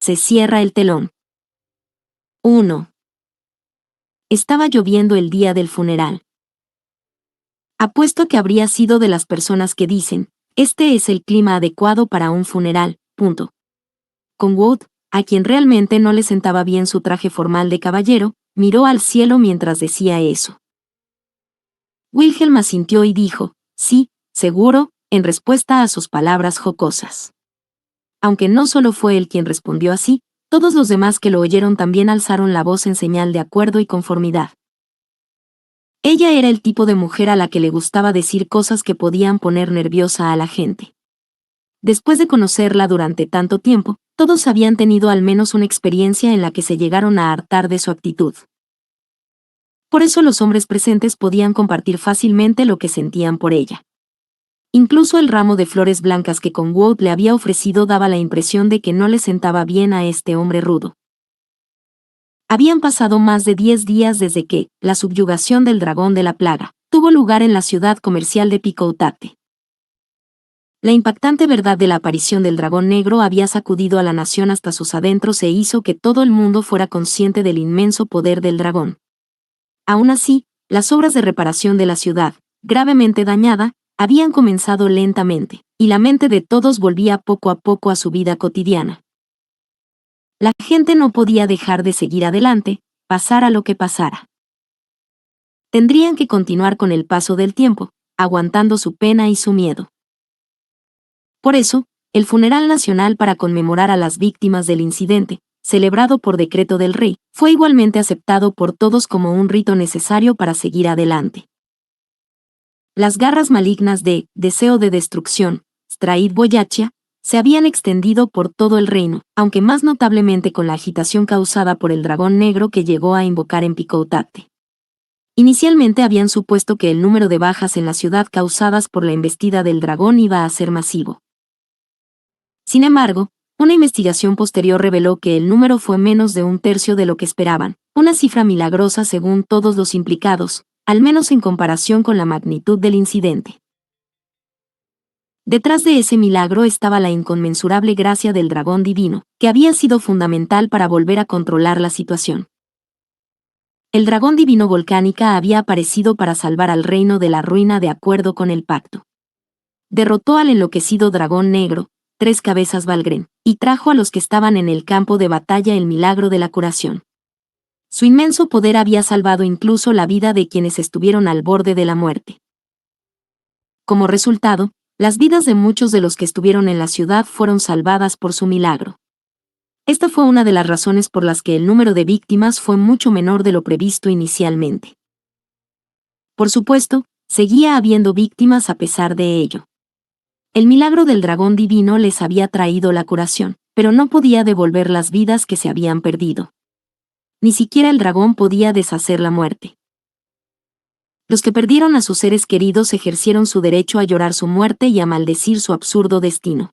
Se cierra el telón. 1. Estaba lloviendo el día del funeral. Apuesto que habría sido de las personas que dicen, este es el clima adecuado para un funeral, punto. Con Wood, a quien realmente no le sentaba bien su traje formal de caballero, miró al cielo mientras decía eso. Wilhelm asintió y dijo, sí, seguro, en respuesta a sus palabras jocosas. Aunque no solo fue él quien respondió así, todos los demás que lo oyeron también alzaron la voz en señal de acuerdo y conformidad. Ella era el tipo de mujer a la que le gustaba decir cosas que podían poner nerviosa a la gente. Después de conocerla durante tanto tiempo, todos habían tenido al menos una experiencia en la que se llegaron a hartar de su actitud. Por eso los hombres presentes podían compartir fácilmente lo que sentían por ella. Incluso el ramo de flores blancas que Conwood le había ofrecido daba la impresión de que no le sentaba bien a este hombre rudo. Habían pasado más de 10 días desde que, la subyugación del dragón de la plaga, tuvo lugar en la ciudad comercial de Picoutate. La impactante verdad de la aparición del dragón negro había sacudido a la nación hasta sus adentros e hizo que todo el mundo fuera consciente del inmenso poder del dragón. Aún así, las obras de reparación de la ciudad, gravemente dañada, habían comenzado lentamente, y la mente de todos volvía poco a poco a su vida cotidiana. La gente no podía dejar de seguir adelante, pasara lo que pasara. Tendrían que continuar con el paso del tiempo, aguantando su pena y su miedo. Por eso, el funeral nacional para conmemorar a las víctimas del incidente, celebrado por decreto del rey, fue igualmente aceptado por todos como un rito necesario para seguir adelante. Las garras malignas de deseo de destrucción, Straid Boyachia, se habían extendido por todo el reino, aunque más notablemente con la agitación causada por el dragón negro que llegó a invocar en Picoutate. Inicialmente habían supuesto que el número de bajas en la ciudad causadas por la embestida del dragón iba a ser masivo. Sin embargo, una investigación posterior reveló que el número fue menos de un tercio de lo que esperaban, una cifra milagrosa según todos los implicados, al menos en comparación con la magnitud del incidente. Detrás de ese milagro estaba la inconmensurable gracia del dragón divino, que había sido fundamental para volver a controlar la situación. El dragón divino Volcánica había aparecido para salvar al reino de la ruina de acuerdo con el pacto. Derrotó al enloquecido dragón negro, 3 cabezas Valgren, y trajo a los que estaban en el campo de batalla el milagro de la curación. Su inmenso poder había salvado incluso la vida de quienes estuvieron al borde de la muerte. Como resultado, las vidas de muchos de los que estuvieron en la ciudad fueron salvadas por su milagro. Esta fue una de las razones por las que el número de víctimas fue mucho menor de lo previsto inicialmente. Por supuesto, seguía habiendo víctimas a pesar de ello. El milagro del dragón divino les había traído la curación, pero no podía devolver las vidas que se habían perdido. Ni siquiera el dragón podía deshacer la muerte. Los que perdieron a sus seres queridos ejercieron su derecho a llorar su muerte y a maldecir su absurdo destino.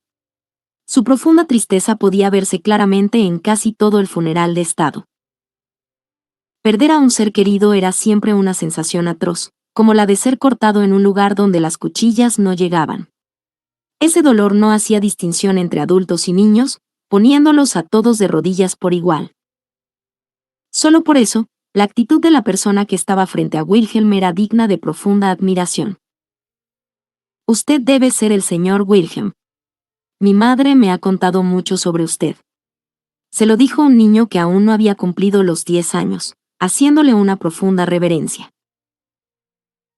Su profunda tristeza podía verse claramente en casi todo el funeral de Estado. Perder a un ser querido era siempre una sensación atroz, como la de ser cortado en un lugar donde las cuchillas no llegaban. Ese dolor no hacía distinción entre adultos y niños, poniéndolos a todos de rodillas por igual. Solo por eso, la actitud de la persona que estaba frente a Wilhelm era digna de profunda admiración. Usted debe ser el señor Wilhelm. Mi madre me ha contado mucho sobre usted. Se lo dijo un niño que aún no había cumplido los 10 años, haciéndole una profunda reverencia.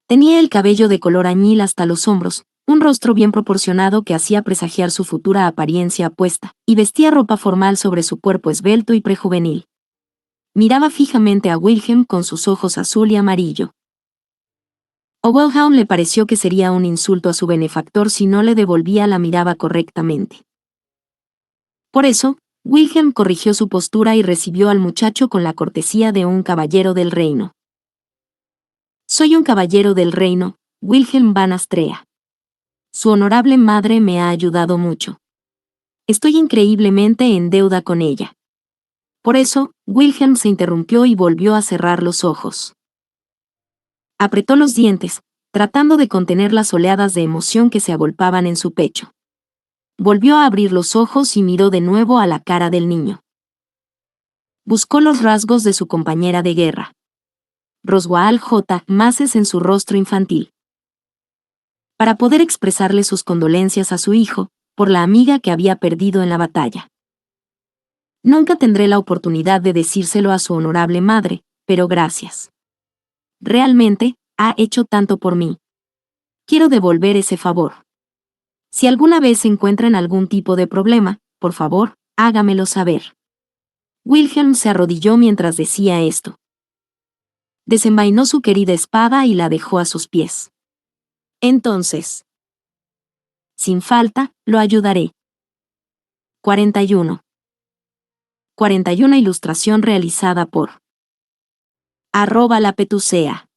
Tenía el cabello de color añil hasta los hombros, un rostro bien proporcionado que hacía presagiar su futura apariencia apuesta, y vestía ropa formal sobre su cuerpo esbelto y prejuvenil. Miraba fijamente a Wilhelm con sus ojos azul y amarillo. A Wilhelm le pareció que sería un insulto a su benefactor si no le devolvía la mirada correctamente. Por eso, Wilhelm corrigió su postura y recibió al muchacho con la cortesía de un caballero del reino. Soy un caballero del reino, Wilhelm van Astrea. Su honorable madre me ha ayudado mucho. Estoy increíblemente en deuda con ella. Por eso, Wilhelm se interrumpió y volvió a cerrar los ojos. Apretó los dientes, tratando de contener las oleadas de emoción que se agolpaban en su pecho. volvió a abrir los ojos y miró de nuevo a la cara del niño. Buscó los rasgos de su compañera de guerra. Roswaal J. Maces en su rostro infantil. Para poder expresarle sus condolencias a su hijo, por la amiga que había perdido en la batalla. Nunca tendré la oportunidad de decírselo a su honorable madre, pero gracias. Realmente, ha hecho tanto por mí. Quiero devolver ese favor. Si alguna vez se encuentra en algún tipo de problema, por favor, hágamelo saber. Wilhelm se arrodilló mientras decía esto. Desenvainó su querida espada y la dejó a sus pies. Entonces, sin falta, lo ayudaré. 41. 41 ilustración realizada por @la petucea.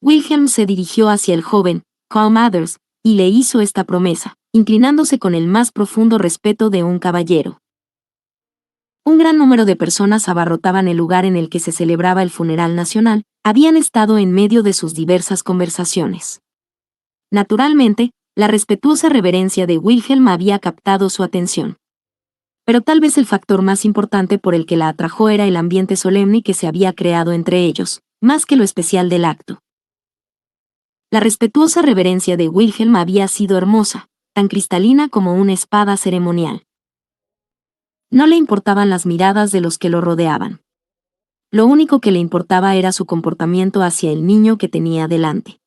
Wilhelm se dirigió hacia el joven, Carl Mathers, y le hizo esta promesa, inclinándose con el más profundo respeto de un caballero. Un gran número de personas abarrotaban el lugar en el que se celebraba el funeral nacional, habían estado en medio de sus diversas conversaciones. Naturalmente, la respetuosa reverencia de Wilhelm había captado su atención. Pero tal vez el factor más importante por el que la atrajo era el ambiente solemne que se había creado entre ellos, más que lo especial del acto. La respetuosa reverencia de Wilhelm había sido hermosa, tan cristalina como una espada ceremonial. No le importaban las miradas de los que lo rodeaban. Lo único que le importaba era su comportamiento hacia el niño que tenía delante.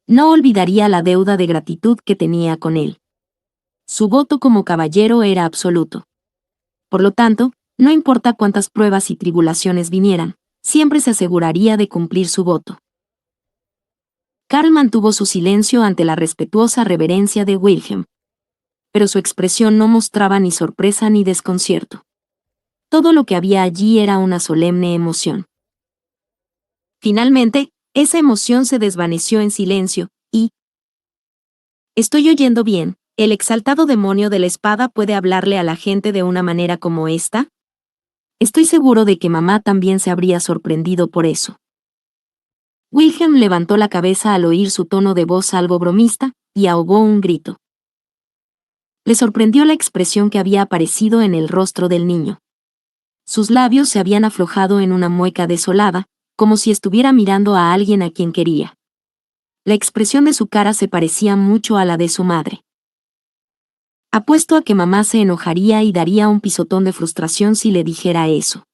No olvidaría la deuda de gratitud que tenía con él. Su voto como caballero era absoluto. Por lo tanto, no importa cuántas pruebas y tribulaciones vinieran, siempre se aseguraría de cumplir su voto. Karl mantuvo su silencio ante la respetuosa reverencia de Wilhelm. Pero su expresión no mostraba ni sorpresa ni desconcierto. Todo lo que había allí era una solemne emoción. Finalmente, esa emoción se desvaneció en silencio, y... ¿Estoy oyendo bien? ¿El exaltado demonio de la espada puede hablarle a la gente de una manera como esta? Estoy seguro de que mamá también se habría sorprendido por eso. Wilhelm levantó la cabeza al oír su tono de voz algo bromista, y ahogó un grito. Le sorprendió la expresión que había aparecido en el rostro del niño. Sus labios se habían aflojado en una mueca desolada, como si estuviera mirando a alguien a quien quería. La expresión de su cara se parecía mucho a la de su madre. Apuesto a que mamá se enojaría y daría un pisotón de frustración si le dijera eso.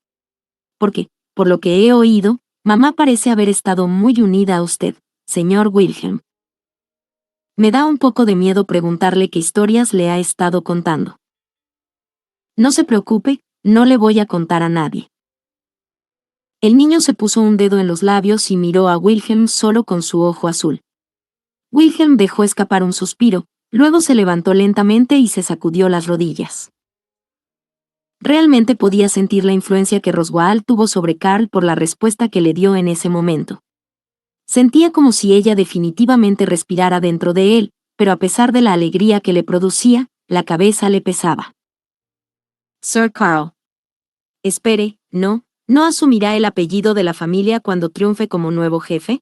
Porque, por lo que he oído, mamá parece haber estado muy unida a usted, señor Wilhelm. Me da un poco de miedo preguntarle qué historias le ha estado contando. No se preocupe, no le voy a contar a nadie. El niño se puso un dedo en los labios y miró a Wilhelm solo con su ojo azul. Wilhelm dejó escapar un suspiro, luego se levantó lentamente y se sacudió las rodillas. Realmente podía sentir la influencia que Roswaal tuvo sobre Karl por la respuesta que le dio en ese momento. Sentía como si ella definitivamente respirara dentro de él, pero a pesar de la alegría que le producía, la cabeza le pesaba. Sir Carl. Espere, ¿no asumirá el apellido de la familia cuando triunfe como nuevo jefe?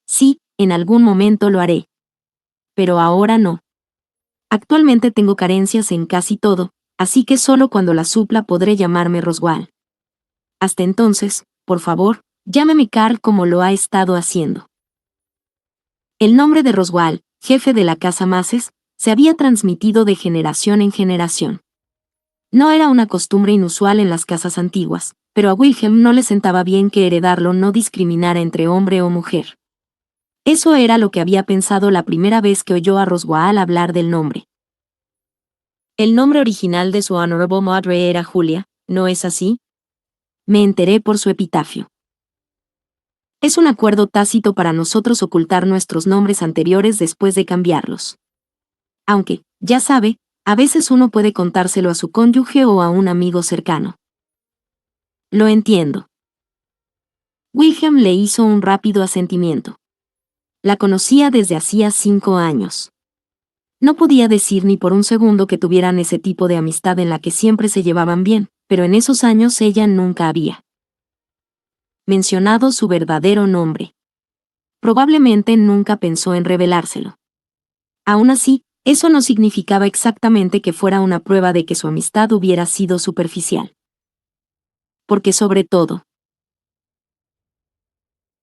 Sí, en algún momento lo haré. Pero ahora no. Actualmente tengo carencias en casi todo, así que solo cuando la supla podré llamarme Roswaal. Hasta entonces, por favor, llámeme Carl como lo ha estado haciendo. El nombre de Roswaal, jefe de la casa Maces, se había transmitido de generación en generación. No era una costumbre inusual en las casas antiguas, pero a Wilhelm no le sentaba bien que heredarlo no discriminara entre hombre o mujer. Eso era lo que había pensado la primera vez que oyó a Roswaal hablar del nombre. El nombre original de su Honorable Madre era Julia, ¿no es así? Me enteré por su epitafio. Es un acuerdo tácito para nosotros ocultar nuestros nombres anteriores después de cambiarlos. Aunque, ya sabe, a veces uno puede contárselo a su cónyuge o a un amigo cercano. Lo entiendo. Wilhelm le hizo un rápido asentimiento. La conocía desde hacía 5 años. No podía decir ni por un segundo que tuvieran ese tipo de amistad en la que siempre se llevaban bien, pero en esos años ella nunca había mencionado su verdadero nombre. Probablemente nunca pensó en revelárselo. Aún así, eso no significaba exactamente que fuera una prueba de que su amistad hubiera sido superficial. Porque sobre todo,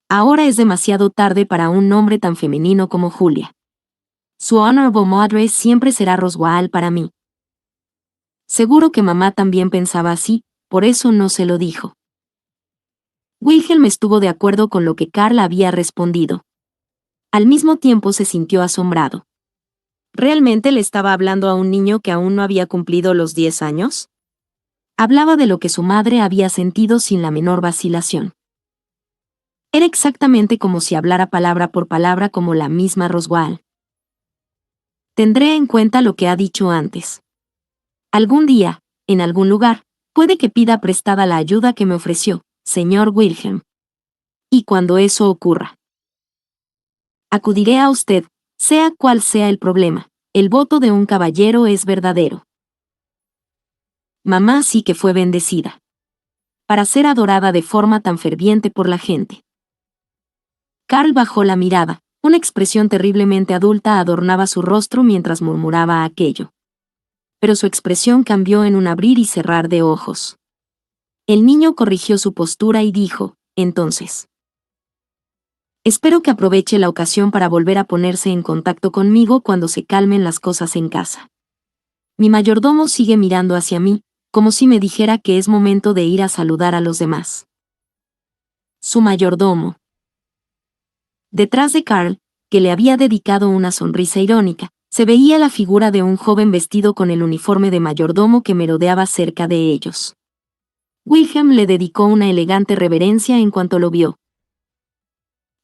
ahora es demasiado tarde para un nombre tan femenino como Julia. Su Honorable Mother siempre será Roswaal para mí. Seguro que mamá también pensaba así, por eso no se lo dijo. Wilhelm estuvo de acuerdo con lo que Carl había respondido. Al mismo tiempo se sintió asombrado. ¿Realmente le estaba hablando a un niño que aún no había cumplido los 10 años? Hablaba de lo que su madre había sentido sin la menor vacilación. Era exactamente como si hablara palabra por palabra como la misma Roswaal. Tendré en cuenta lo que ha dicho antes. Algún día, en algún lugar, puede que pida prestada la ayuda que me ofreció, señor Wilhelm. Y cuando eso ocurra, acudiré a usted, sea cual sea el problema. El voto de un caballero es verdadero. Mamá sí que fue bendecida. Para ser adorada de forma tan ferviente por la gente. Carl bajó la mirada, una expresión terriblemente adulta adornaba su rostro mientras murmuraba aquello. Pero su expresión cambió en un abrir y cerrar de ojos. El niño corrigió su postura y dijo, entonces. Espero que aproveche la ocasión para volver a ponerse en contacto conmigo cuando se calmen las cosas en casa. Mi mayordomo sigue mirando hacia mí, como si me dijera que es momento de ir a saludar a los demás. Su mayordomo. Detrás de Carl, que le había dedicado una sonrisa irónica, se veía la figura de un joven vestido con el uniforme de mayordomo que merodeaba cerca de ellos. Wilhelm le dedicó una elegante reverencia en cuanto lo vio.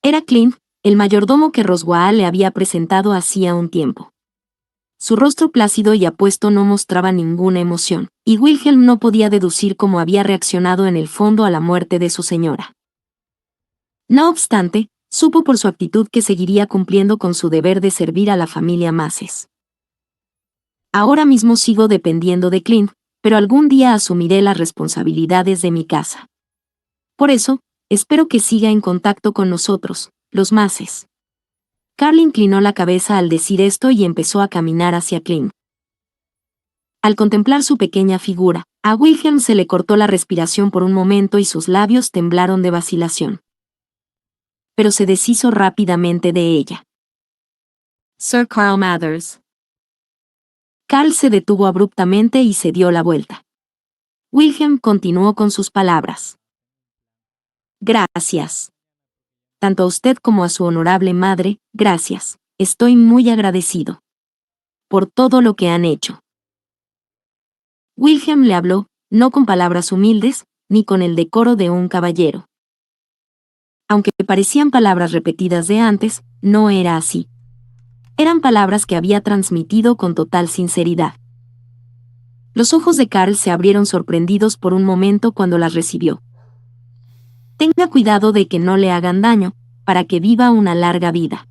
Era Clint, el mayordomo que Roswaal le había presentado hacía un tiempo. Su rostro plácido y apuesto no mostraba ninguna emoción, y Wilhelm no podía deducir cómo había reaccionado en el fondo a la muerte de su señora. No obstante, supo por su actitud que seguiría cumpliendo con su deber de servir a la familia Maces. Ahora mismo sigo dependiendo de Clint, pero algún día asumiré las responsabilidades de mi casa. Por eso, espero que siga en contacto con nosotros, los Maces. Carl inclinó la cabeza al decir esto y empezó a caminar hacia Clint. Al contemplar su pequeña figura, a Wilhelm se le cortó la respiración por un momento y sus labios temblaron de vacilación. Pero se deshizo rápidamente de ella. Sir Carl Mathers. Carl se detuvo abruptamente y se dio la vuelta. Wilhelm continuó con sus palabras. Gracias. Tanto a usted como a su honorable madre, gracias. Estoy muy agradecido. Por todo lo que han hecho. Wilhelm le habló, no con palabras humildes, ni con el decoro de un caballero. Aunque parecían palabras repetidas de antes, no era así. Eran palabras que había transmitido con total sinceridad. Los ojos de Carl se abrieron sorprendidos por un momento cuando las recibió. Tenga cuidado de que no le hagan daño, para que viva una larga vida.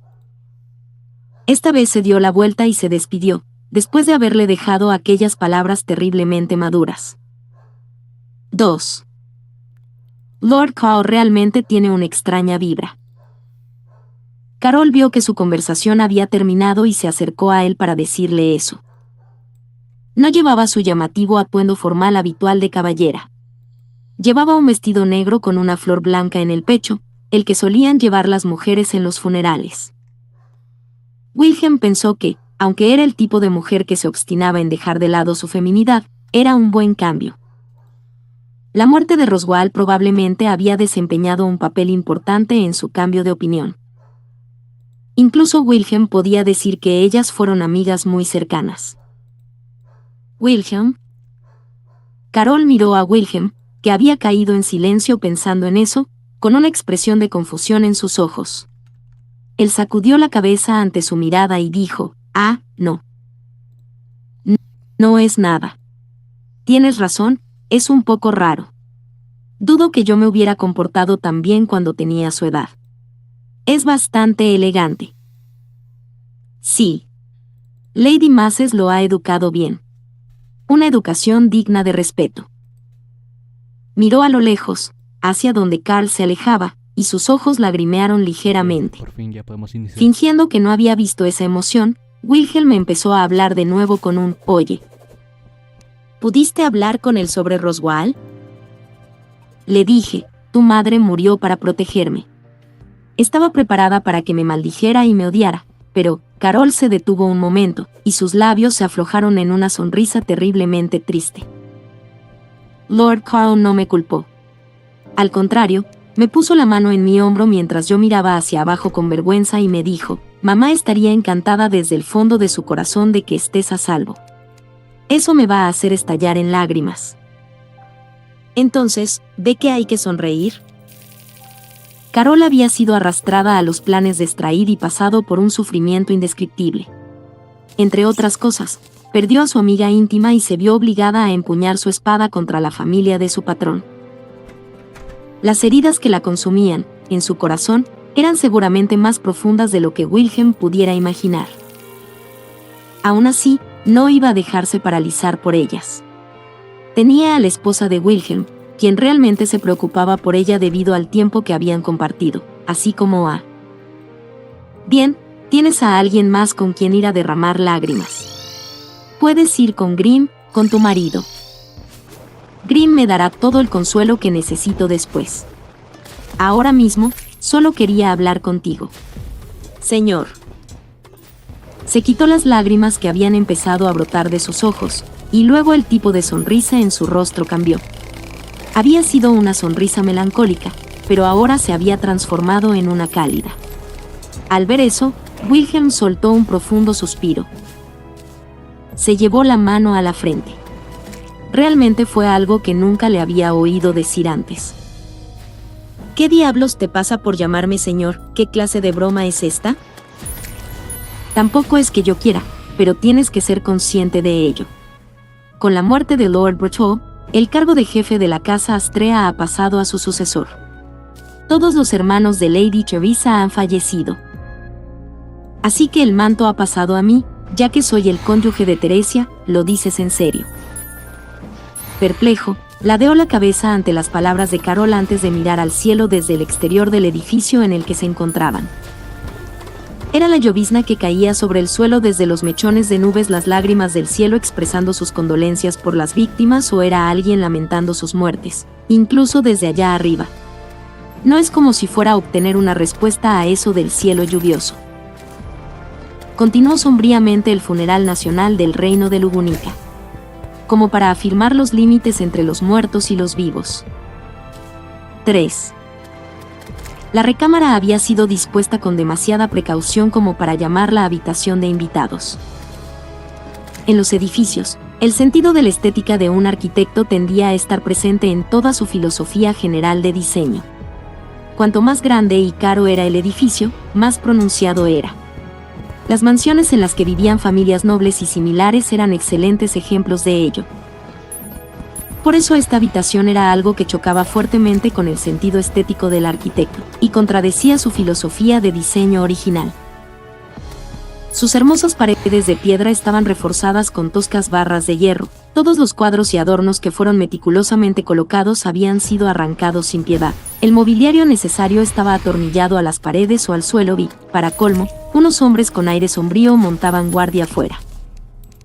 Esta vez se dio la vuelta y se despidió, después de haberle dejado aquellas palabras terriblemente maduras. 2. Lord Carl realmente tiene una extraña vibra. Carol vio que su conversación había terminado y se acercó a él para decirle eso. No llevaba su llamativo atuendo formal habitual de caballera. Llevaba un vestido negro con una flor blanca en el pecho, el que solían llevar las mujeres en los funerales. Wilhelm pensó que, aunque era el tipo de mujer que se obstinaba en dejar de lado su feminidad, era un buen cambio. La muerte de Roswaal probablemente había desempeñado un papel importante en su cambio de opinión. Incluso Wilhelm podía decir que ellas fueron amigas muy cercanas. ¿Wilhelm? Carol miró a Wilhelm, que había caído en silencio pensando en eso, con una expresión de confusión en sus ojos. Él sacudió la cabeza ante su mirada y dijo, no. No es nada. Tienes razón, es un poco raro. Dudo que yo me hubiera comportado tan bien cuando tenía su edad. Es bastante elegante. Sí. Lady Maces lo ha educado bien. Una educación digna de respeto. Miró a lo lejos, hacia donde Carl se alejaba, y sus ojos lagrimearon ligeramente. Por fin ya podemos iniciar. Fingiendo que no había visto esa emoción, Wilhelm empezó a hablar de nuevo con un «Oye, ¿pudiste hablar con él sobre Roswell?». Le dije, tu madre murió para protegerme. Estaba preparada para que me maldijera y me odiara, pero Carol se detuvo un momento, y sus labios se aflojaron en una sonrisa terriblemente triste. Lord Carl no me culpó. Al contrario, me puso la mano en mi hombro mientras yo miraba hacia abajo con vergüenza y me dijo, mamá estaría encantada desde el fondo de su corazón de que estés a salvo. Eso me va a hacer estallar en lágrimas. Entonces, ¿ve que hay que sonreír? Carol había sido arrastrada a los planes de Strahd y pasado por un sufrimiento indescriptible. Entre otras cosas, perdió a su amiga íntima y se vio obligada a empuñar su espada contra la familia de su patrón. Las heridas que la consumían, en su corazón, eran seguramente más profundas de lo que Wilhelm pudiera imaginar. Aún así, no iba a dejarse paralizar por ellas. Tenía a la esposa de Wilhelm, quien realmente se preocupaba por ella debido al tiempo que habían compartido, así como a... Bien, tienes a alguien más con quien ir a derramar lágrimas. Puedes ir con Grimm, con tu marido. Grimm me dará todo el consuelo que necesito después. Ahora mismo, solo quería hablar contigo. Señor. Se quitó las lágrimas que habían empezado a brotar de sus ojos, y luego el tipo de sonrisa en su rostro cambió. Había sido una sonrisa melancólica, pero ahora se había transformado en una cálida. Al ver eso, Wilhelm soltó un profundo suspiro. Se llevó la mano a la frente. Realmente fue algo que nunca le había oído decir antes. ¿Qué diablos te pasa por llamarme señor? ¿Qué clase de broma es esta? Tampoco es que yo quiera, pero tienes que ser consciente de ello. Con la muerte de Lord Berthold, el cargo de jefe de la casa Astrea ha pasado a su sucesor. Todos los hermanos de Lady Teresa han fallecido. Así que el manto ha pasado a mí, ya que soy el cónyuge de Teresia, ¿lo dices en serio? Perplejo, ladeó la cabeza ante las palabras de Carol antes de mirar al cielo desde el exterior del edificio en el que se encontraban. Era la llovizna que caía sobre el suelo desde los mechones de nubes, las lágrimas del cielo expresando sus condolencias por las víctimas, o era alguien lamentando sus muertes, incluso desde allá arriba. No es como si fuera a obtener una respuesta a eso del cielo lluvioso. Continuó sombríamente el funeral nacional del reino de Lugunica, como para afirmar los límites entre los muertos y los vivos. 3. La recámara había sido dispuesta con demasiada precaución como para llamarla habitación de invitados. En los edificios, el sentido de la estética de un arquitecto tendía a estar presente en toda su filosofía general de diseño. Cuanto más grande y caro era el edificio, más pronunciado era. Las mansiones en las que vivían familias nobles y similares eran excelentes ejemplos de ello. Por eso esta habitación era algo que chocaba fuertemente con el sentido estético del arquitecto, y contradecía su filosofía de diseño original. Sus hermosas paredes de piedra estaban reforzadas con toscas barras de hierro. Todos los cuadros y adornos que fueron meticulosamente colocados habían sido arrancados sin piedad. El mobiliario necesario estaba atornillado a las paredes o al suelo y, para colmo, unos hombres con aire sombrío montaban guardia afuera.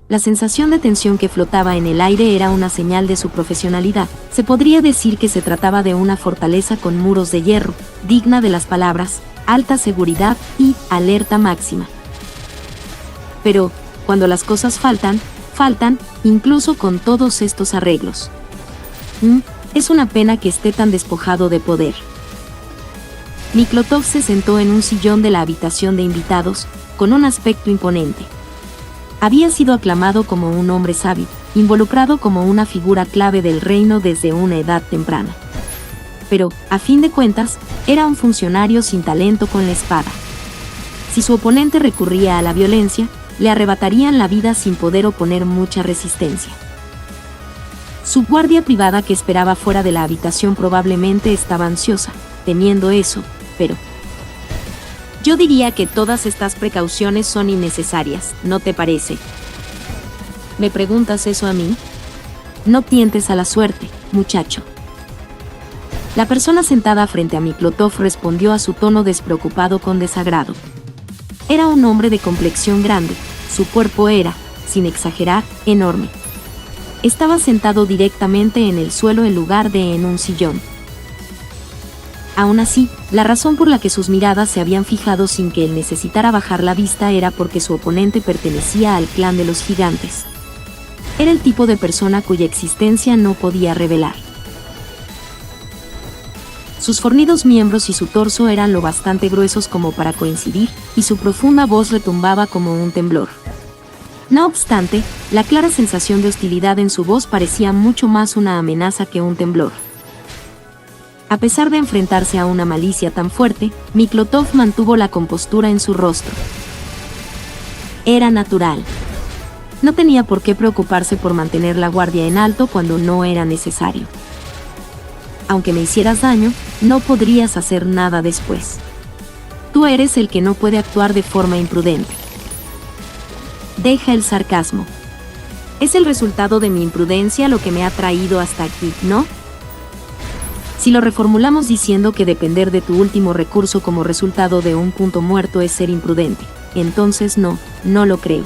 La sensación de tensión que flotaba en el aire era una señal de su profesionalidad. Se podría decir que se trataba de una fortaleza con muros de hierro, digna de las palabras alta seguridad y alerta máxima. Pero, cuando las cosas faltan, incluso con todos estos arreglos. Es una pena que esté tan despojado de poder. Miklotov se sentó en un sillón de la habitación de invitados, con un aspecto imponente. Había sido aclamado como un hombre sabio, involucrado como una figura clave del reino desde una edad temprana. Pero, a fin de cuentas, era un funcionario sin talento con la espada. Si su oponente recurría a la violencia, le arrebatarían la vida sin poder oponer mucha resistencia. Su guardia privada que esperaba fuera de la habitación probablemente estaba ansiosa, temiendo eso, pero... Yo diría que todas estas precauciones son innecesarias, ¿no te parece? ¿Me preguntas eso a mí? No tientes a la suerte, muchacho. La persona sentada frente a Miklotov respondió a su tono despreocupado con desagrado. Era un hombre de complexión grande, Su cuerpo era, sin exagerar, enorme. Estaba sentado directamente en el suelo en lugar de en un sillón. Aún así, la razón por la que sus miradas se habían fijado sin que él necesitara bajar la vista era porque su oponente pertenecía al clan de los gigantes. Era el tipo de persona cuya existencia no podía revelar. Sus fornidos miembros y su torso eran lo bastante gruesos como para coincidir, y su profunda voz retumbaba como un temblor. No obstante, la clara sensación de hostilidad en su voz parecía mucho más una amenaza que un temblor. A pesar de enfrentarse a una malicia tan fuerte, Miklotov mantuvo la compostura en su rostro. Era natural. No tenía por qué preocuparse por mantener la guardia en alto cuando no era necesario. Aunque me hicieras daño, no podrías hacer nada después. Tú eres el que no puede actuar de forma imprudente. Deja el sarcasmo. Es el resultado de mi imprudencia lo que me ha traído hasta aquí, ¿no? Si lo reformulamos diciendo que depender de tu último recurso como resultado de un punto muerto es ser imprudente, entonces no lo creo.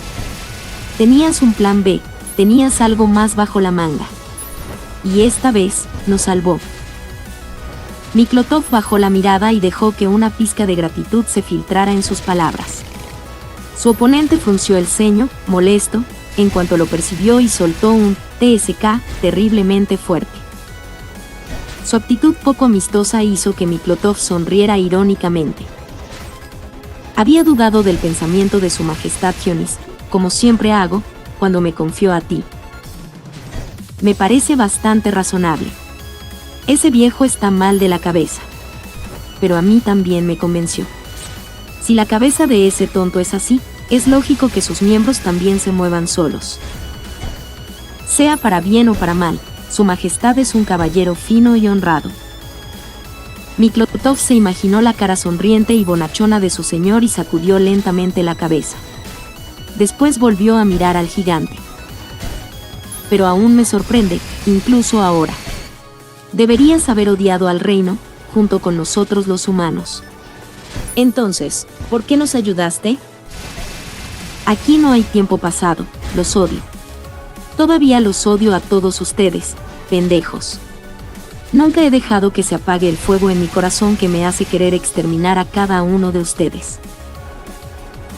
Tenías un plan B, tenías algo más bajo la manga. Y esta vez, nos salvó. Miklotov bajó la mirada y dejó que una pizca de gratitud se filtrara en sus palabras. Su oponente frunció el ceño, molesto, en cuanto lo percibió y soltó un TSK terriblemente fuerte. Su actitud poco amistosa hizo que Miklotov sonriera irónicamente. Había dudado del pensamiento de su majestad Dionys, como siempre hago, cuando me confío a ti. Me parece bastante razonable. Ese viejo está mal de la cabeza. Pero a mí también me convenció. Si la cabeza de ese tonto es así, es lógico que sus miembros también se muevan solos. Sea para bien o para mal, su majestad es un caballero fino y honrado. Miklotov se imaginó la cara sonriente y bonachona de su señor y sacudió lentamente la cabeza. Después volvió a mirar al gigante. Pero aún me sorprende, incluso ahora. Deberías haber odiado al reino, junto con nosotros los humanos. Entonces, ¿por qué nos ayudaste? Aquí no hay tiempo pasado, los odio. Todavía los odio a todos ustedes, pendejos. Nunca he dejado que se apague el fuego en mi corazón que me hace querer exterminar a cada uno de ustedes.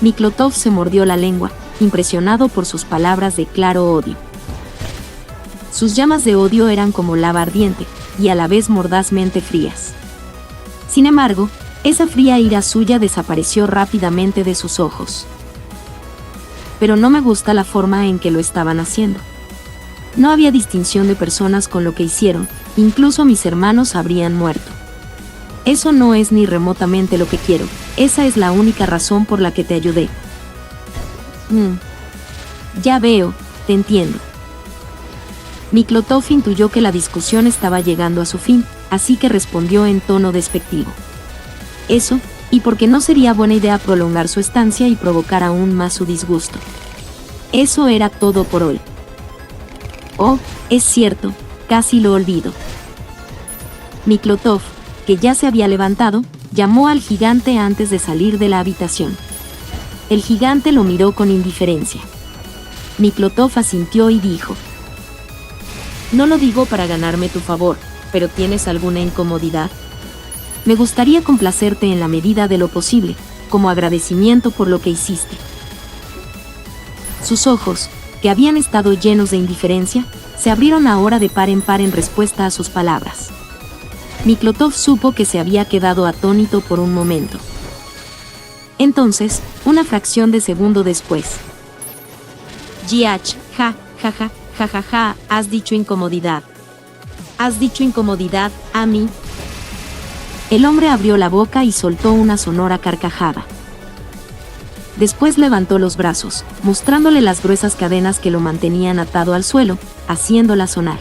Miklotov se mordió la lengua, impresionado por sus palabras de claro odio. Sus llamas de odio eran como lava ardiente, y a la vez mordazmente frías. Sin embargo, esa fría ira suya desapareció rápidamente de sus ojos. Pero no me gusta la forma en que lo estaban haciendo. No había distinción de personas con lo que hicieron, incluso mis hermanos habrían muerto. Eso no es ni remotamente lo que quiero, esa es la única razón por la que te ayudé. Ya veo, te entiendo. Miklotov intuyó que la discusión estaba llegando a su fin, así que respondió en tono despectivo. Eso, y porque no sería buena idea prolongar su estancia y provocar aún más su disgusto. Eso era todo por hoy. Oh, es cierto, casi lo olvido. Miklotov, que ya se había levantado, llamó al gigante antes de salir de la habitación. El gigante lo miró con indiferencia. Miklotov asintió y dijo: No lo digo para ganarme tu favor, pero ¿tienes alguna incomodidad? Me gustaría complacerte en la medida de lo posible, como agradecimiento por lo que hiciste. Sus ojos, que habían estado llenos de indiferencia, se abrieron ahora de par en respuesta a sus palabras. Miklotov supo que se había quedado atónito por un momento. Entonces, una fracción de segundo después. Giach, ja, has dicho incomodidad. ¿Has dicho incomodidad a mí? El hombre abrió la boca y soltó una sonora carcajada. Después levantó los brazos, mostrándole las gruesas cadenas que lo mantenían atado al suelo, haciéndola sonar.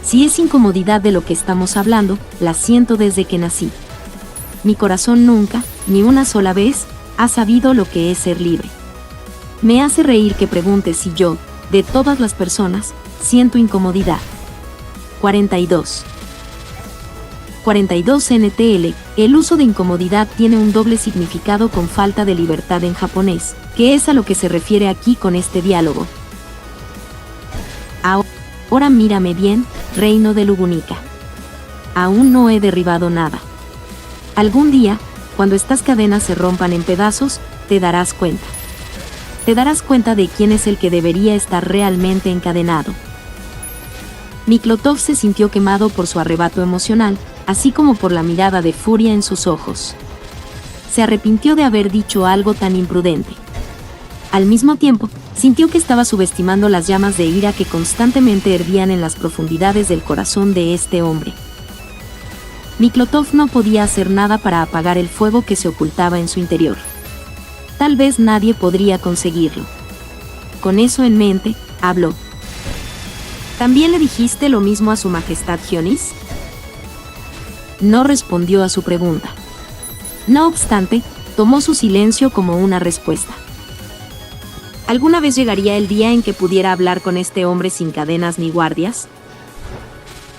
Si es incomodidad de lo que estamos hablando, la siento desde que nací. Mi corazón nunca, ni una sola vez, ha sabido lo que es ser libre. Me hace reír que preguntes si yo, de todas las personas, siento incomodidad. 42 NTL, el uso de incomodidad tiene un doble significado con falta de libertad en japonés, ¿Qué es a lo que se refiere aquí con este diálogo? Ahora mírame bien, reino de Lugunica. Aún no he derribado nada. Algún día, cuando estas cadenas se rompan en pedazos, te darás cuenta. Te darás cuenta de quién es el que debería estar realmente encadenado. Miklotov se sintió quemado por su arrebato emocional, así como por la mirada de furia en sus ojos. Se arrepintió de haber dicho algo tan imprudente. Al mismo tiempo, sintió que estaba subestimando las llamas de ira que constantemente hervían en las profundidades del corazón de este hombre. Miklotov no podía hacer nada para apagar el fuego que se ocultaba en su interior. Tal vez nadie podría conseguirlo. Con eso en mente, habló. ¿También le dijiste lo mismo a su majestad Gionis? No respondió a su pregunta. No obstante, tomó su silencio como una respuesta. ¿Alguna vez llegaría el día en que pudiera hablar con este hombre sin cadenas ni guardias?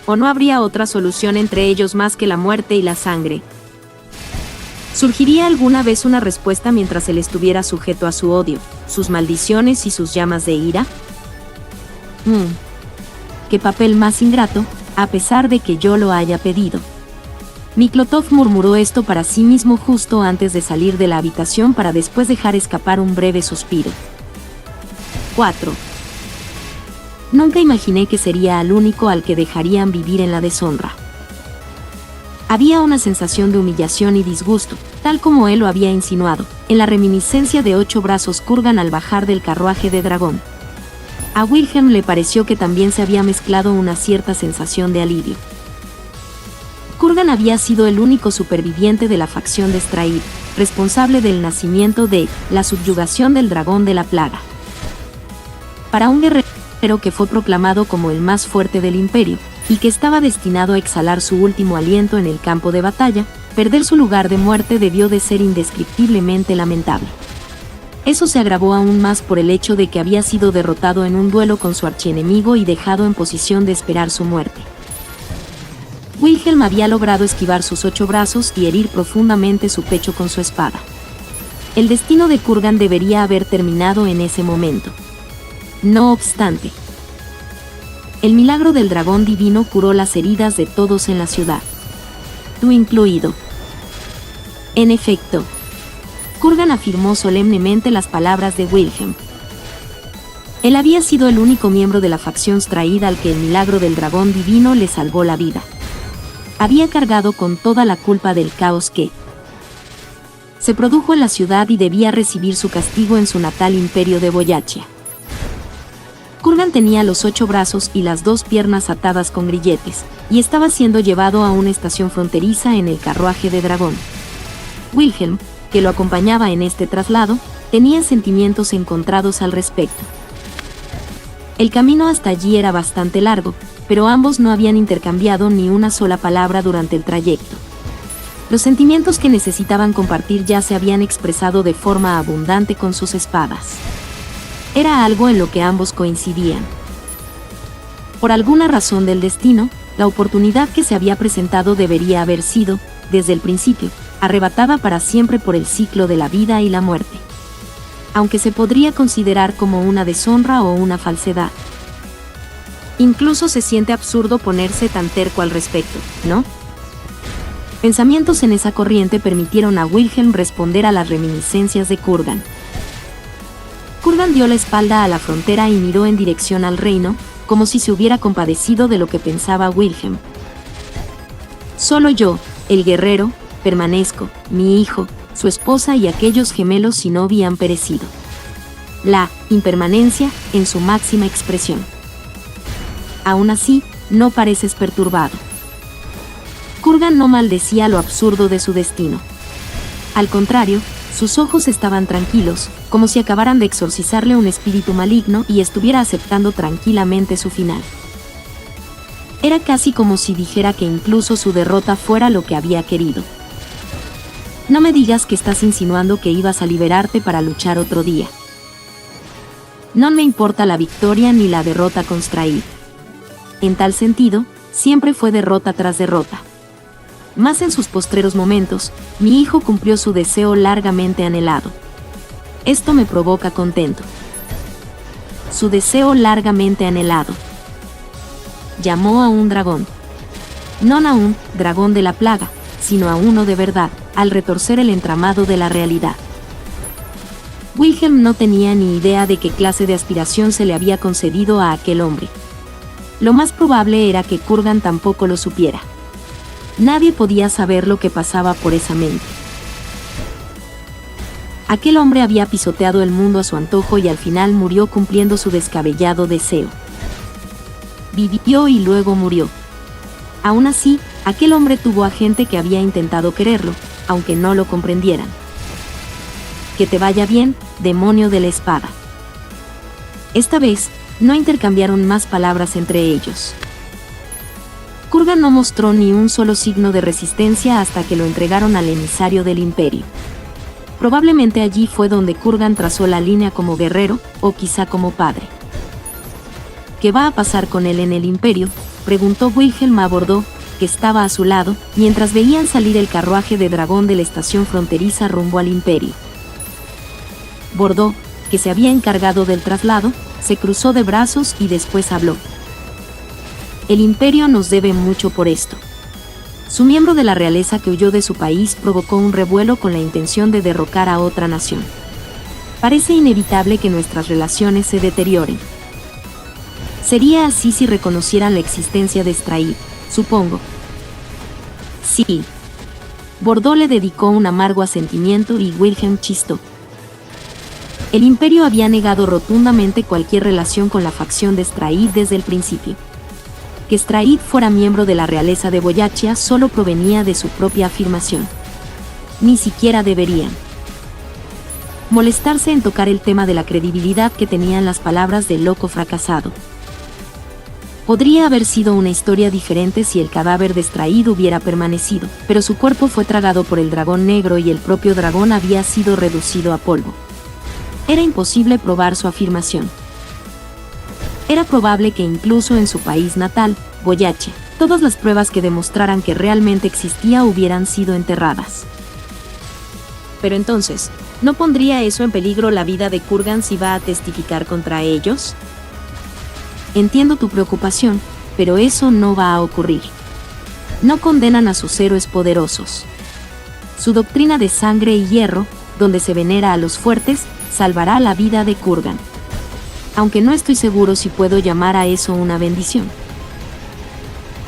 ¿O no habría otra solución entre ellos más que la muerte y la sangre? ¿Surgiría alguna vez una respuesta mientras él estuviera sujeto a su odio, sus maldiciones y sus llamas de ira? ¡Qué papel más ingrato, a pesar de que yo lo haya pedido! Miklotov murmuró esto para sí mismo justo antes de salir de la habitación para después dejar escapar un breve suspiro. 4. Nunca imaginé que sería el único al que dejarían vivir en la deshonra. Había una sensación de humillación y disgusto, tal como él lo había insinuado, en la reminiscencia de 8 brazos Kurgan al bajar del carruaje de dragón. A Wilhelm le pareció que también se había mezclado una cierta sensación de alivio. Kurgan había sido el único superviviente de la facción de Strahd, responsable del nacimiento de la subyugación del dragón de la plaga. Para un guerrero que fue proclamado como el más fuerte del imperio, y que estaba destinado a exhalar su último aliento en el campo de batalla, perder su lugar de muerte debió de ser indescriptiblemente lamentable. Eso se agravó aún más por el hecho de que había sido derrotado en un duelo con su archienemigo y dejado en posición de esperar su muerte. Wilhelm había logrado esquivar sus 8 brazos y herir profundamente su pecho con su espada. El destino de Kurgan debería haber terminado en ese momento. No obstante, el milagro del dragón divino curó las heridas de todos en la ciudad, tú incluido. En efecto, Kurgan afirmó solemnemente las palabras de Wilhelm. Él había sido el único miembro de la facción Strahd al que el milagro del dragón divino le salvó la vida. Había cargado con toda la culpa del caos que se produjo en la ciudad y debía recibir su castigo en su natal imperio de Boyachia. Kurgan tenía los 8 brazos y las 2 piernas atadas con grilletes, y estaba siendo llevado a una estación fronteriza en el carruaje de dragón. Wilhelm, que lo acompañaba en este traslado, tenía sentimientos encontrados al respecto. El camino hasta allí era bastante largo, pero ambos no habían intercambiado ni una sola palabra durante el trayecto. Los sentimientos que necesitaban compartir ya se habían expresado de forma abundante con sus espadas. Era algo en lo que ambos coincidían. Por alguna razón del destino, la oportunidad que se había presentado debería haber sido, desde el principio, arrebatada para siempre por el ciclo de la vida y la muerte. Aunque se podría considerar como una deshonra o una falsedad. Incluso se siente absurdo ponerse tan terco al respecto, ¿no? Pensamientos en esa corriente permitieron a Wilhelm responder a las reminiscencias de Kurgan. Kurgan dio la espalda a la frontera y miró en dirección al reino, como si se hubiera compadecido de lo que pensaba Wilhelm. Solo yo, el guerrero, permanezco, mi hijo, su esposa y aquellos gemelos sin novia han perecido. La impermanencia en su máxima expresión. Aún así, no pareces perturbado. Kurgan no maldecía lo absurdo de su destino. Al contrario, sus ojos estaban tranquilos, como si acabaran de exorcizarle un espíritu maligno y estuviera aceptando tranquilamente su final. Era casi como si dijera que incluso su derrota fuera lo que había querido. No me digas que estás insinuando que ibas a liberarte para luchar otro día. No me importa la victoria ni la derrota con Strahd. En tal sentido, siempre fue derrota tras derrota. Más en sus postreros momentos, mi hijo cumplió su deseo largamente anhelado. Esto me provoca contento. Su deseo largamente anhelado. Llamó a un dragón. No a un dragón de la plaga, sino a uno de verdad, al retorcer el entramado de la realidad. Wilhelm no tenía ni idea de qué clase de aspiración se le había concedido a aquel hombre. Lo más probable era que Kurgan tampoco lo supiera. Nadie podía saber lo que pasaba por esa mente. Aquel hombre había pisoteado el mundo a su antojo y al final murió cumpliendo su descabellado deseo. Vivió y luego murió. Aún así, aquel hombre tuvo a gente que había intentado quererlo, aunque no lo comprendieran. Que te vaya bien, demonio de la espada. Esta vez, no intercambiaron más palabras entre ellos. Kurgan no mostró ni un solo signo de resistencia hasta que lo entregaron al emisario del imperio. Probablemente allí fue donde Kurgan trazó la línea como guerrero, o quizá como padre. ¿Qué va a pasar con él en el imperio?, preguntó Wilhelm a Bordeaux, que estaba a su lado, mientras veían salir el carruaje de dragón de la estación fronteriza rumbo al imperio. Bordeaux, que se había encargado del traslado, se cruzó de brazos y después habló. El imperio nos debe mucho por esto. Su miembro de la realeza que huyó de su país provocó un revuelo con la intención de derrocar a otra nación. Parece inevitable que nuestras relaciones se deterioren. Sería así si reconocieran la existencia de Straid, supongo. Sí. Bordeaux le dedicó un amargo asentimiento y Wilhelm chistó. El imperio había negado rotundamente cualquier relación con la facción de Straid desde el principio. Que Straid fuera miembro de la realeza de Boyachia solo provenía de su propia afirmación. Ni siquiera deberían molestarse en tocar el tema de la credibilidad que tenían las palabras del loco fracasado. Podría haber sido una historia diferente si el cadáver de Straid hubiera permanecido, pero su cuerpo fue tragado por el dragón negro y el propio dragón había sido reducido a polvo. Era imposible probar su afirmación. Era probable que incluso en su país natal, Boyachia, todas las pruebas que demostraran que realmente existía hubieran sido enterradas. Pero entonces, ¿no pondría eso en peligro la vida de Kurgan si va a testificar contra ellos? Entiendo tu preocupación, pero eso no va a ocurrir. No condenan a sus héroes poderosos. Su doctrina de sangre y hierro, donde se venera a los fuertes, salvará la vida de Kurgan. Aunque no estoy seguro si puedo llamar a eso una bendición.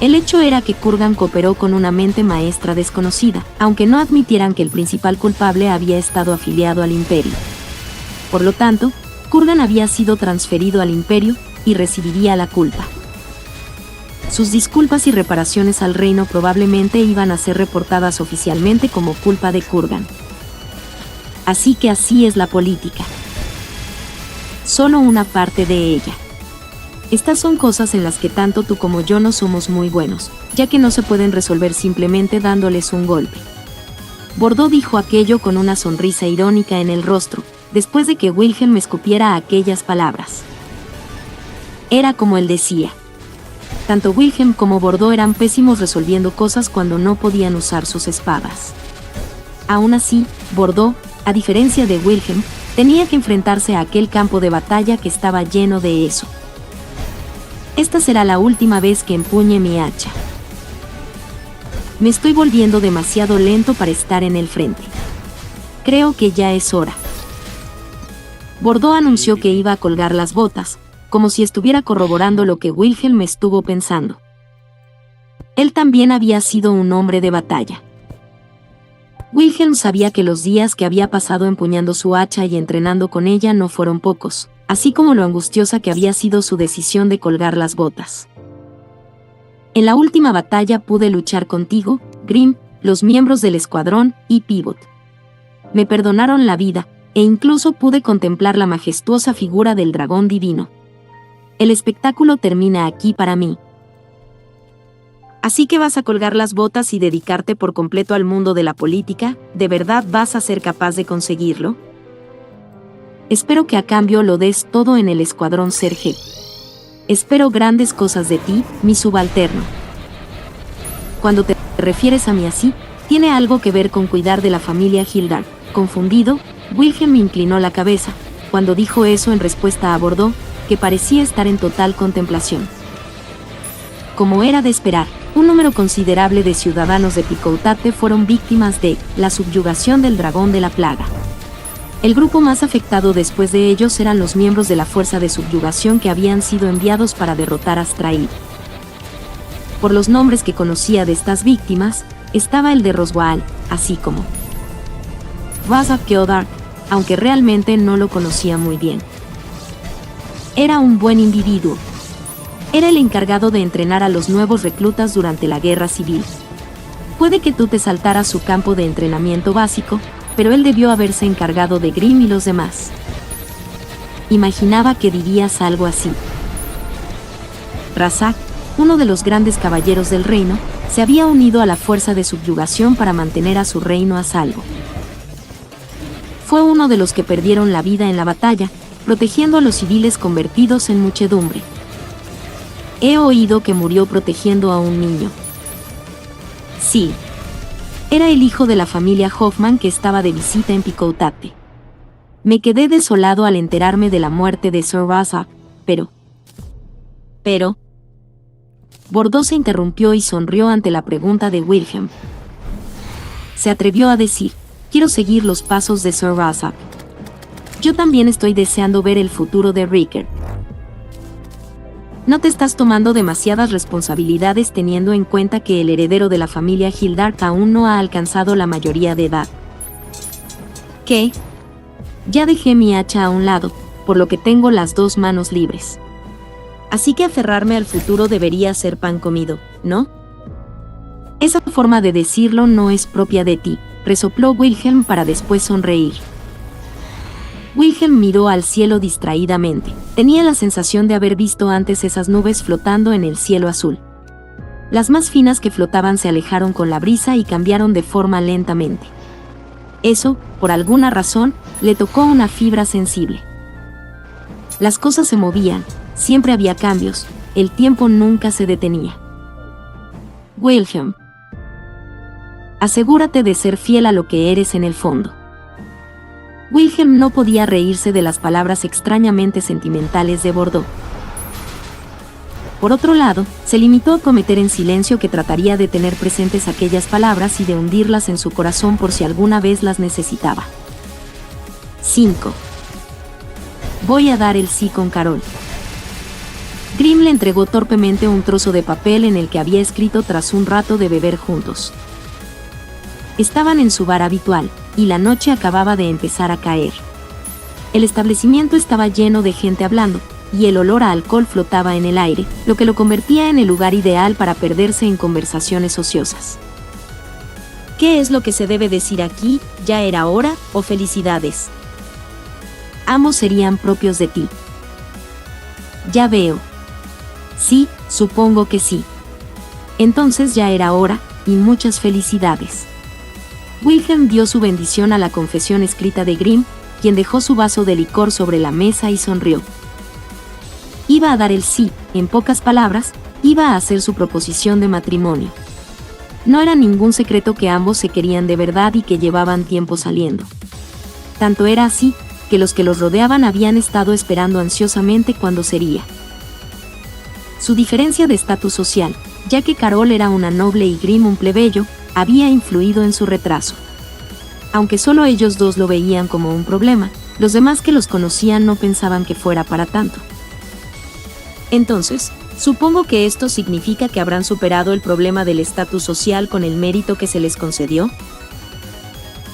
El hecho era que Kurgan cooperó con una mente maestra desconocida, aunque no admitieran que el principal culpable había estado afiliado al imperio. Por lo tanto, Kurgan había sido transferido al imperio y recibiría la culpa. Sus disculpas y reparaciones al reino probablemente iban a ser reportadas oficialmente como culpa de Kurgan. Así que así es la política. Solo una parte de ella. Estas son cosas en las que tanto tú como yo no somos muy buenos, ya que no se pueden resolver simplemente dándoles un golpe. Bordeaux dijo aquello con una sonrisa irónica en el rostro, después de que Wilhelm escupiera aquellas palabras. Era como él decía. Tanto Wilhelm como Bordeaux eran pésimos resolviendo cosas cuando no podían usar sus espadas. Aún así, Bordeaux, a diferencia de Wilhelm, tenía que enfrentarse a aquel campo de batalla que estaba lleno de eso. Esta será la última vez que empuñe mi hacha. Me estoy volviendo demasiado lento para estar en el frente. Creo que ya es hora. Bordeaux anunció que iba a colgar las botas, como si estuviera corroborando lo que Wilhelm estuvo pensando. Él también había sido un hombre de batalla. Wilhelm sabía que los días que había pasado empuñando su hacha y entrenando con ella no fueron pocos, así como lo angustiosa que había sido su decisión de colgar las botas. En la última batalla pude luchar contigo, Grimm, los miembros del escuadrón y Pivot. Me perdonaron la vida, e incluso pude contemplar la majestuosa figura del dragón divino. El espectáculo termina aquí para mí. Así que vas a colgar las botas y dedicarte por completo al mundo de la política, ¿de verdad vas a ser capaz de conseguirlo? Espero que a cambio lo des todo en el escuadrón Serge. Espero grandes cosas de ti, mi subalterno. Cuando te refieres a mí así, tiene algo que ver con cuidar de la familia Hildar. Confundido, Wilhelm inclinó la cabeza, cuando dijo eso en respuesta a Bordeaux, que parecía estar en total contemplación. Como era de esperar, un número considerable de ciudadanos de Picoutate fueron víctimas de la subyugación del dragón de la plaga. El grupo más afectado después de ellos eran los miembros de la fuerza de subyugación que habían sido enviados para derrotar a Straid. Por los nombres que conocía de estas víctimas, estaba el de Roswaal, así como Razak Keodar, aunque realmente no lo conocía muy bien. Era un buen individuo. Era el encargado de entrenar a los nuevos reclutas durante la guerra civil. Puede que tú te saltaras su campo de entrenamiento básico, pero él debió haberse encargado de Grimm y los demás. Imaginaba que dirías algo así. Razak, uno de los grandes caballeros del reino, se había unido a la fuerza de subyugación para mantener a su reino a salvo. Fue uno de los que perdieron la vida en la batalla, protegiendo a los civiles convertidos en muchedumbre. He oído que murió protegiendo a un niño. Sí. Era el hijo de la familia Hoffman que estaba de visita en Picoutate. Me quedé desolado al enterarme de la muerte de Sir Razak, pero... Bordeaux se interrumpió y sonrió ante la pregunta de Wilhelm. Se atrevió a decir, quiero seguir los pasos de Sir Razak. Yo también estoy deseando ver el futuro de Rickert. No te estás tomando demasiadas responsabilidades teniendo en cuenta que el heredero de la familia Hildart aún no ha alcanzado la mayoría de edad. ¿Qué? Ya dejé mi hacha a un lado, por lo que tengo las dos manos libres. Así que aferrarme al futuro debería ser pan comido, ¿no? Esa forma de decirlo no es propia de ti, resopló Wilhelm para después sonreír. Wilhelm miró al cielo distraídamente. Tenía la sensación de haber visto antes esas nubes flotando en el cielo azul. Las más finas que flotaban se alejaron con la brisa y cambiaron de forma lentamente. Eso, por alguna razón, le tocó una fibra sensible. Las cosas se movían, siempre había cambios, el tiempo nunca se detenía. Wilhelm, asegúrate de ser fiel a lo que eres en el fondo. Wilhelm no podía reírse de las palabras extrañamente sentimentales de Bordeaux. Por otro lado, se limitó a prometer en silencio que trataría de tener presentes aquellas palabras y de hundirlas en su corazón por si alguna vez las necesitaba. 5. Voy a dar el sí con Carol. Grimm le entregó torpemente un trozo de papel en el que había escrito tras un rato de beber juntos. Estaban en su bar habitual, y la noche acababa de empezar a caer. El establecimiento estaba lleno de gente hablando, y el olor a alcohol flotaba en el aire, lo que lo convertía en el lugar ideal para perderse en conversaciones ociosas. ¿Qué es lo que se debe decir aquí? ¿Ya era hora? ¿O felicidades? Ambos serían propios de ti. Ya veo. Sí, supongo que sí. Entonces ya era hora, y muchas felicidades. Wilhelm dio su bendición a la confesión escrita de Grimm, quien dejó su vaso de licor sobre la mesa y sonrió. Iba a dar el sí, en pocas palabras, iba a hacer su proposición de matrimonio. No era ningún secreto que ambos se querían de verdad y que llevaban tiempo saliendo. Tanto era así, que los que los rodeaban habían estado esperando ansiosamente cuándo sería. Su diferencia de estatus social, ya que Carol era una noble y Grimm un plebeyo, había influido en su retraso. Aunque solo ellos dos lo veían como un problema, los demás que los conocían no pensaban que fuera para tanto. Entonces, supongo que esto significa que habrán superado el problema del estatus social con el mérito que se les concedió.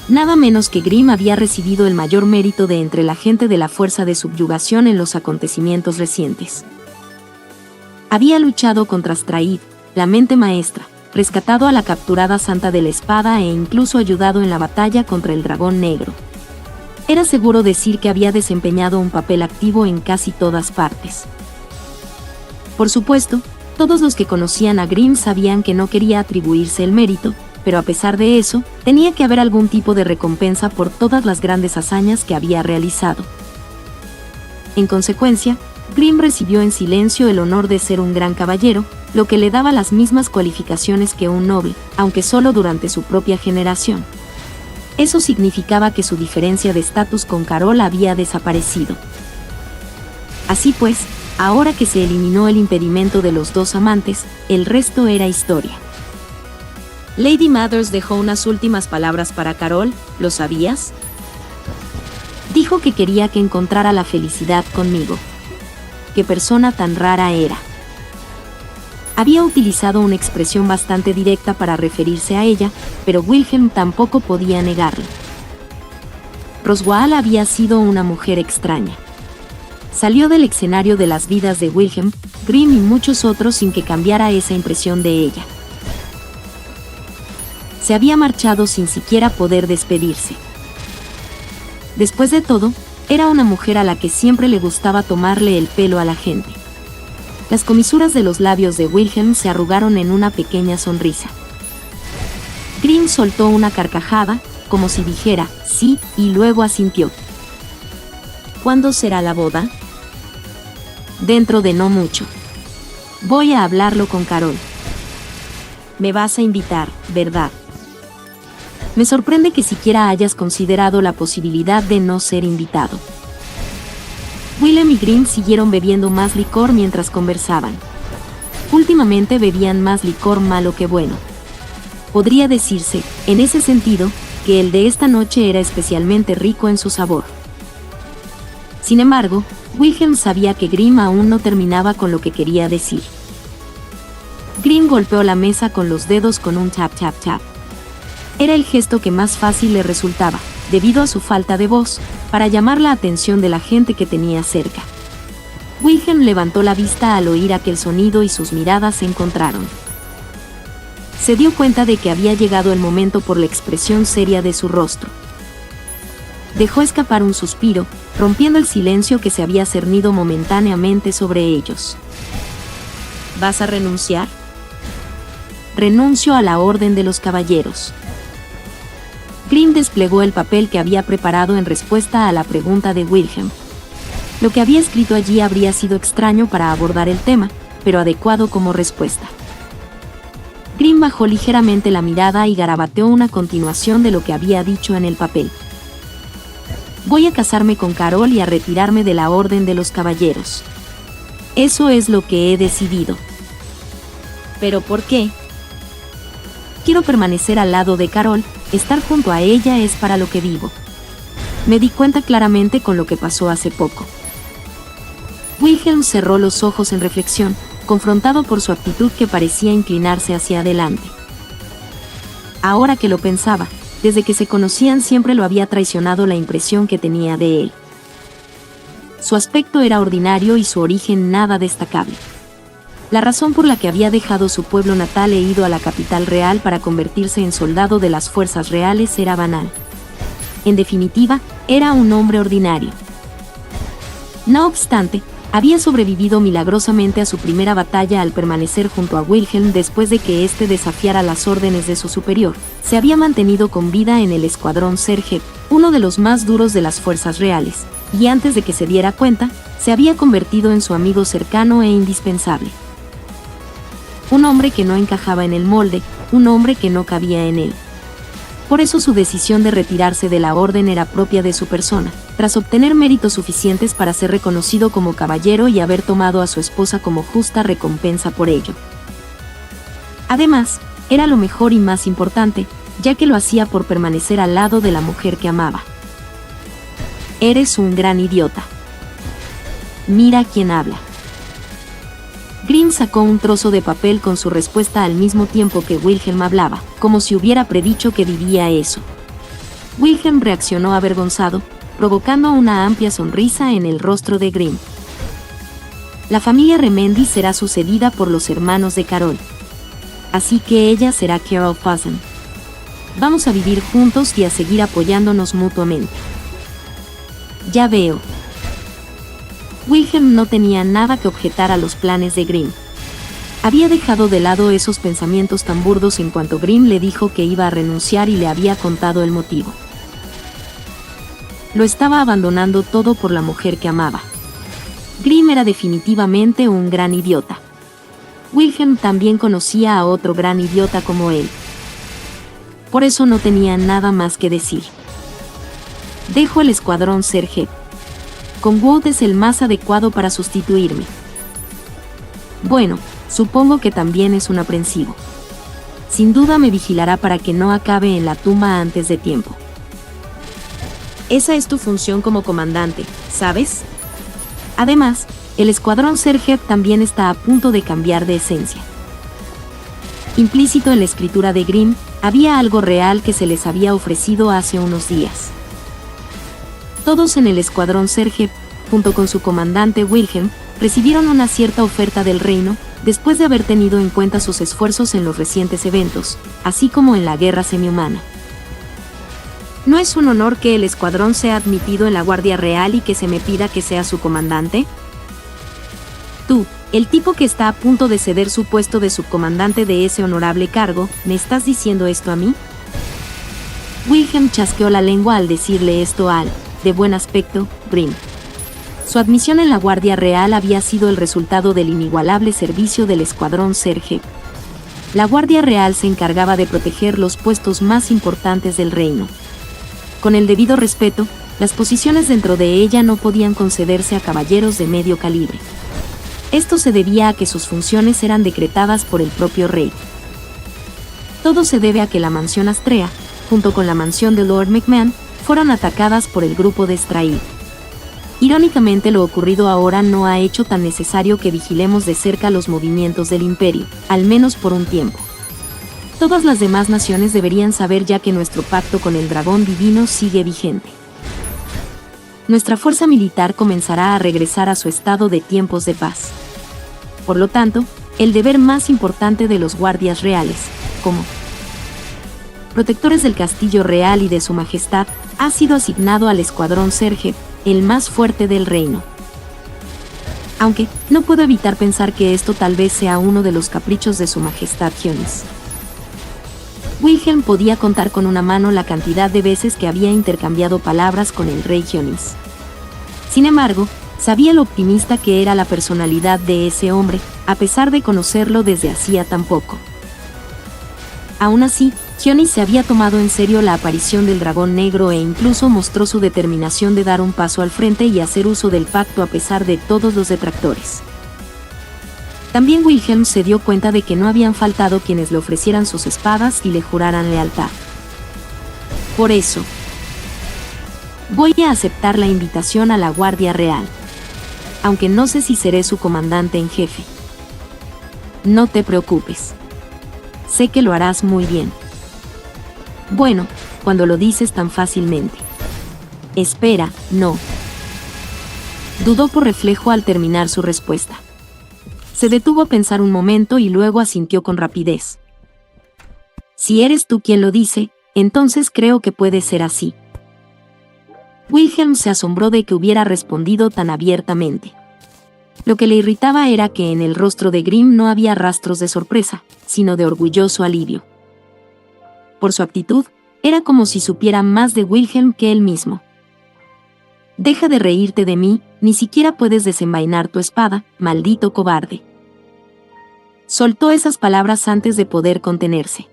Nada menos que Grimm había recibido el mayor mérito de entre la gente de la fuerza de subyugación en los acontecimientos recientes. Había luchado contra Straid, la mente maestra, rescatado a la capturada Santa de la Espada e incluso ayudado en la batalla contra el Dragón Negro. Era seguro decir que había desempeñado un papel activo en casi todas partes. Por supuesto, todos los que conocían a Grimm sabían que no quería atribuirse el mérito, pero a pesar de eso, tenía que haber algún tipo de recompensa por todas las grandes hazañas que había realizado. En consecuencia, Grimm recibió en silencio el honor de ser un gran caballero, lo que le daba las mismas cualificaciones que un noble, aunque solo durante su propia generación. Eso significaba que su diferencia de estatus con Carol había desaparecido. Así pues, ahora que se eliminó el impedimento de los dos amantes, el resto era historia. Lady Mathers dejó unas últimas palabras para Carol, ¿lo sabías? Dijo que quería que encontrara la felicidad conmigo. ¿Qué persona tan rara era? Había utilizado una expresión bastante directa para referirse a ella, pero Wilhelm tampoco podía negarlo. Roswaal había sido una mujer extraña. Salió del escenario de las vidas de Wilhelm, Grimm y muchos otros sin que cambiara esa impresión de ella. Se había marchado sin siquiera poder despedirse. Después de todo, era una mujer a la que siempre le gustaba tomarle el pelo a la gente. Las comisuras de los labios de Wilhelm se arrugaron en una pequeña sonrisa. Grimm soltó una carcajada, como si dijera sí, y luego asintió. ¿Cuándo será la boda? Dentro de no mucho. Voy a hablarlo con Carol. Me vas a invitar, ¿verdad? Me sorprende que siquiera hayas considerado la posibilidad de no ser invitado. Willem y Grimm siguieron bebiendo más licor mientras conversaban. Últimamente bebían más licor malo que bueno. Podría decirse, en ese sentido, que el de esta noche era especialmente rico en su sabor. Sin embargo, Wilhelm sabía que Grimm aún no terminaba con lo que quería decir. Grimm golpeó la mesa con los dedos con un tap tap tap. Era el gesto que más fácil le resultaba, debido a su falta de voz, para llamar la atención de la gente que tenía cerca. Wilhelm levantó la vista al oír aquel sonido y sus miradas se encontraron. Se dio cuenta de que había llegado el momento por la expresión seria de su rostro. Dejó escapar un suspiro, rompiendo el silencio que se había cernido momentáneamente sobre ellos. ¿Vas a renunciar? Renuncio a la Orden de los Caballeros. Grimm desplegó el papel que había preparado en respuesta a la pregunta de Wilhelm. Lo que había escrito allí habría sido extraño para abordar el tema, pero adecuado como respuesta. Grimm bajó ligeramente la mirada y garabateó una continuación de lo que había dicho en el papel. Voy a casarme con Carol y a retirarme de la Orden de los Caballeros. Eso es lo que he decidido. ¿Pero por qué? Quiero permanecer al lado de Carol, estar junto a ella es para lo que vivo. Me di cuenta claramente con lo que pasó hace poco. Wilhelm cerró los ojos en reflexión, confrontado por su actitud que parecía inclinarse hacia adelante. Ahora que lo pensaba, desde que se conocían siempre lo había traicionado la impresión que tenía de él. Su aspecto era ordinario y su origen nada destacable. La razón por la que había dejado su pueblo natal e ido a la capital real para convertirse en soldado de las fuerzas reales era banal. En definitiva, era un hombre ordinario. No obstante, había sobrevivido milagrosamente a su primera batalla al permanecer junto a Wilhelm después de que éste desafiara las órdenes de su superior. Se había mantenido con vida en el escuadrón Serge, uno de los más duros de las fuerzas reales, y antes de que se diera cuenta, se había convertido en su amigo cercano e indispensable. Un hombre que no encajaba en el molde, un hombre que no cabía en él. Por eso su decisión de retirarse de la orden era propia de su persona, tras obtener méritos suficientes para ser reconocido como caballero y haber tomado a su esposa como justa recompensa por ello. Además, era lo mejor y más importante, ya que lo hacía por permanecer al lado de la mujer que amaba. Eres un gran idiota. Mira quién habla. Grimm sacó un trozo de papel con su respuesta al mismo tiempo que Wilhelm hablaba, como si hubiera predicho que diría eso. Wilhelm reaccionó avergonzado, provocando una amplia sonrisa en el rostro de Grimm. La familia Remendi será sucedida por los hermanos de Carol. Así que ella será Carol Fazen. Vamos a vivir juntos y a seguir apoyándonos mutuamente. Ya veo. Wilhelm no tenía nada que objetar a los planes de Grimm. Había dejado de lado esos pensamientos tan burdos en cuanto Grimm le dijo que iba a renunciar y le había contado el motivo. Lo estaba abandonando todo por la mujer que amaba. Grimm era definitivamente un gran idiota. Wilhelm también conocía a otro gran idiota como él. Por eso no tenía nada más que decir. Dejo el escuadrón Serge. Con Wout es el más adecuado para sustituirme. Bueno, supongo que también es un aprensivo. Sin duda me vigilará para que no acabe en la tumba antes de tiempo. Esa es tu función como comandante, ¿sabes? Además, el escuadrón Serge también está a punto de cambiar de esencia. Implícito en la escritura de Grimm, había algo real que se les había ofrecido hace unos días. Todos en el escuadrón Serge, junto con su comandante Wilhelm, recibieron una cierta oferta del reino, después de haber tenido en cuenta sus esfuerzos en los recientes eventos, así como en la guerra semihumana. ¿No es un honor que el escuadrón sea admitido en la Guardia Real y que se me pida que sea su comandante? Tú, el tipo que está a punto de ceder su puesto de subcomandante de ese honorable cargo, ¿me estás diciendo esto a mí? Wilhelm chasqueó la lengua al decirle esto al, de buen aspecto, Grimm. Su admisión en la Guardia Real había sido el resultado del inigualable servicio del escuadrón Serge. La Guardia Real se encargaba de proteger los puestos más importantes del reino. Con el debido respeto, las posiciones dentro de ella no podían concederse a caballeros de medio calibre. Esto se debía a que sus funciones eran decretadas por el propio rey. Todo se debe a que la mansión Astrea, junto con la mansión de Lord McMahon, fueron atacadas por el grupo de Straid. Irónicamente, lo ocurrido ahora no ha hecho tan necesario que vigilemos de cerca los movimientos del imperio, al menos por un tiempo. Todas las demás naciones deberían saber ya que nuestro pacto con el dragón divino sigue vigente. Nuestra fuerza militar comenzará a regresar a su estado de tiempos de paz. Por lo tanto, el deber más importante de los guardias reales, como protectores del castillo real y de su majestad, ha sido asignado al escuadrón Serge, el más fuerte del reino. Aunque, no puedo evitar pensar que esto tal vez sea uno de los caprichos de su majestad Hionis. Wilhelm podía contar con una mano la cantidad de veces que había intercambiado palabras con el rey Hionis. Sin embargo, sabía lo optimista que era la personalidad de ese hombre, a pesar de conocerlo desde hacía tan poco. Aún así, Hionis se había tomado en serio la aparición del dragón negro e incluso mostró su determinación de dar un paso al frente y hacer uso del pacto a pesar de todos los detractores. También Wilhelm se dio cuenta de que no habían faltado quienes le ofrecieran sus espadas y le juraran lealtad. Por eso, voy a aceptar la invitación a la Guardia Real, aunque no sé si seré su comandante en jefe. No te preocupes. Sé que lo harás muy bien. Bueno, cuando lo dices tan fácilmente. Espera, no. Dudó por reflejo al terminar su respuesta. Se detuvo a pensar un momento y luego asintió con rapidez. Si eres tú quien lo dice, entonces creo que puede ser así. Wilhelm se asombró de que hubiera respondido tan abiertamente. Lo que le irritaba era que en el rostro de Grimm no había rastros de sorpresa, sino de orgulloso alivio. Por su actitud, era como si supiera más de Wilhelm que él mismo. Deja de reírte de mí, ni siquiera puedes desenvainar tu espada, maldito cobarde. Soltó esas palabras antes de poder contenerse.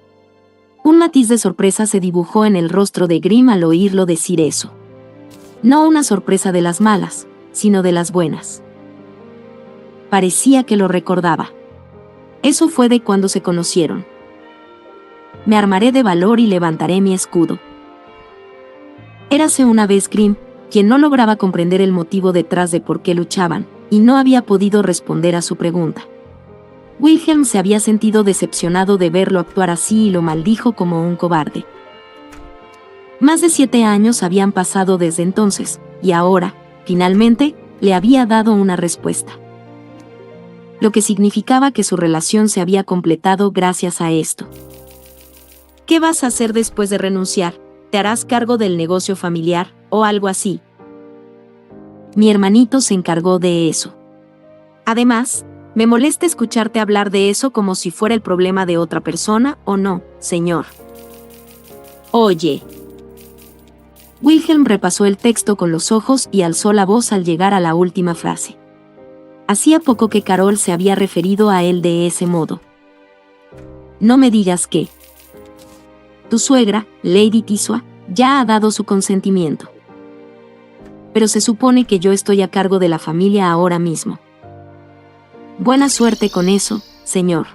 Un matiz de sorpresa se dibujó en el rostro de Grimm al oírlo decir eso. No una sorpresa de las malas, sino de las buenas. Parecía que lo recordaba. Eso fue de cuando se conocieron. Me armaré de valor y levantaré mi escudo. Érase una vez Grimm, quien no lograba comprender el motivo detrás de por qué luchaban, y no había podido responder a su pregunta. Wilhelm se había sentido decepcionado de verlo actuar así y lo maldijo como un cobarde. Más de 7 años habían pasado desde entonces, y ahora, finalmente, le había dado una respuesta. Lo que significaba que su relación se había completado gracias a esto. ¿Qué vas a hacer después de renunciar? ¿Te harás cargo del negocio familiar, o algo así? Mi hermanito se encargó de eso. Además, me molesta escucharte hablar de eso como si fuera el problema de otra persona, ¿o no, señor? Oye. Wilhelm repasó el texto con los ojos y alzó la voz al llegar a la última frase. Hacía poco que Carol se había referido a él de ese modo. No me digas que. Tu suegra, Lady Tisua, ya ha dado su consentimiento. Pero se supone que yo estoy a cargo de la familia ahora mismo. Buena suerte con eso, señor.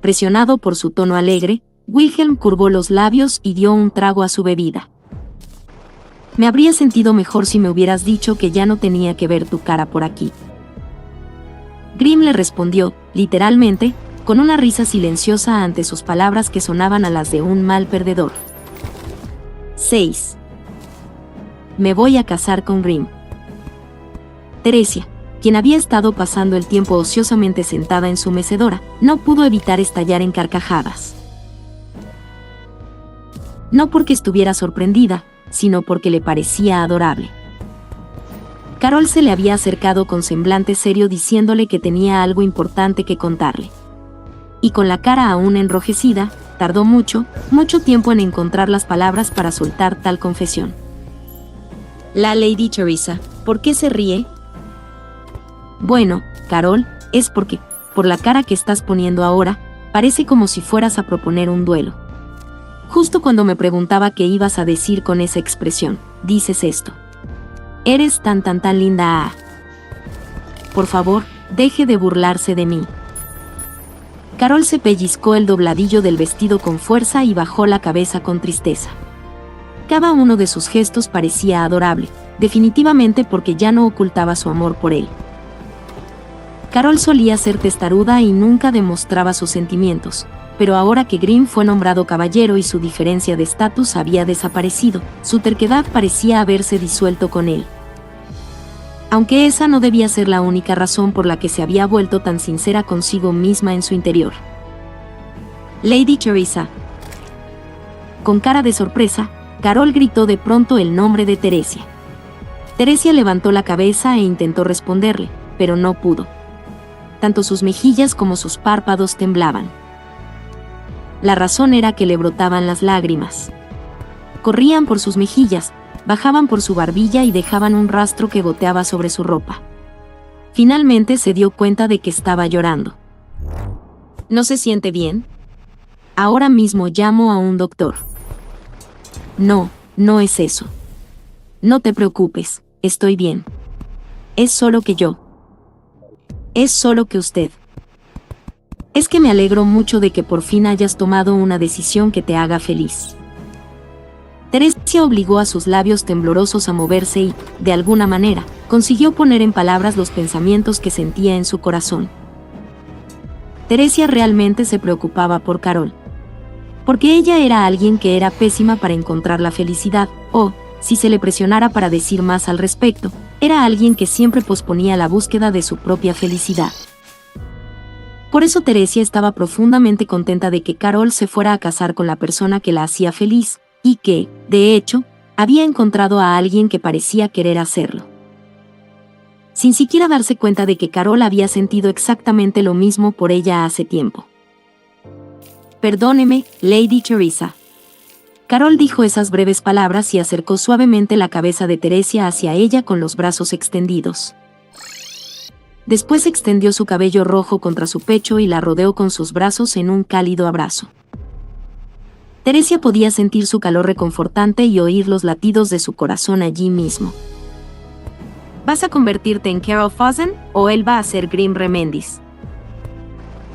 Presionado por su tono alegre, Wilhelm curvó los labios y dio un trago a su bebida. Me habría sentido mejor si me hubieras dicho que ya no tenía que ver tu cara por aquí. Grimm le respondió, literalmente, con una risa silenciosa ante sus palabras que sonaban a las de un mal perdedor. 6. Me voy a casar con Grimm. Teresia, quien había estado pasando el tiempo ociosamente sentada en su mecedora, no pudo evitar estallar en carcajadas. No porque estuviera sorprendida, sino porque le parecía adorable. Carol se le había acercado con semblante serio diciéndole que tenía algo importante que contarle. Y con la cara aún enrojecida, tardó mucho tiempo en encontrar las palabras para soltar tal confesión. La Lady Teresa, ¿por qué se ríe? Bueno, Carol, es porque, por la cara que estás poniendo ahora, parece como si fueras a proponer un duelo. Justo cuando me preguntaba qué ibas a decir con esa expresión, dices esto. Eres tan linda. Por favor, deje de burlarse de mí. Carol se pellizcó el dobladillo del vestido con fuerza y bajó la cabeza con tristeza. Cada uno de sus gestos parecía adorable, definitivamente porque ya no ocultaba su amor por él. Carol solía ser testaruda y nunca demostraba sus sentimientos, pero ahora que Grimm fue nombrado caballero y su diferencia de estatus había desaparecido, su terquedad parecía haberse disuelto con él. Aunque esa no debía ser la única razón por la que se había vuelto tan sincera consigo misma en su interior. Lady Teresa. Con cara de sorpresa, Carol gritó de pronto el nombre de Teresia. Teresia levantó la cabeza e intentó responderle, pero no pudo. Tanto sus mejillas como sus párpados temblaban. La razón era que le brotaban las lágrimas. Corrían por sus mejillas, bajaban por su barbilla y dejaban un rastro que goteaba sobre su ropa. Finalmente se dio cuenta de que estaba llorando. ¿No se siente bien? Ahora mismo llamo a un doctor. No, no es eso. No te preocupes, estoy bien. Es solo que yo. Es solo que usted. Es que me alegro mucho de que por fin hayas tomado una decisión que te haga feliz. Teresia obligó a sus labios temblorosos a moverse y, de alguna manera, consiguió poner en palabras los pensamientos que sentía en su corazón. Teresia realmente se preocupaba por Carol. Porque ella era alguien que era pésima para encontrar la felicidad, o, si se le presionara para decir más al respecto, era alguien que siempre posponía la búsqueda de su propia felicidad. Por eso Teresia estaba profundamente contenta de que Carol se fuera a casar con la persona que la hacía feliz, y que, de hecho, había encontrado a alguien que parecía querer hacerlo. Sin siquiera darse cuenta de que Carol había sentido exactamente lo mismo por ella hace tiempo. Perdóneme, Lady Teresa. Carol dijo esas breves palabras y acercó suavemente la cabeza de Teresia hacia ella con los brazos extendidos. Después extendió su cabello rojo contra su pecho y la rodeó con sus brazos en un cálido abrazo. Teresia podía sentir su calor reconfortante y oír los latidos de su corazón allí mismo. ¿Vas a convertirte en Carol Fawcett o él va a ser Grimm Remendis?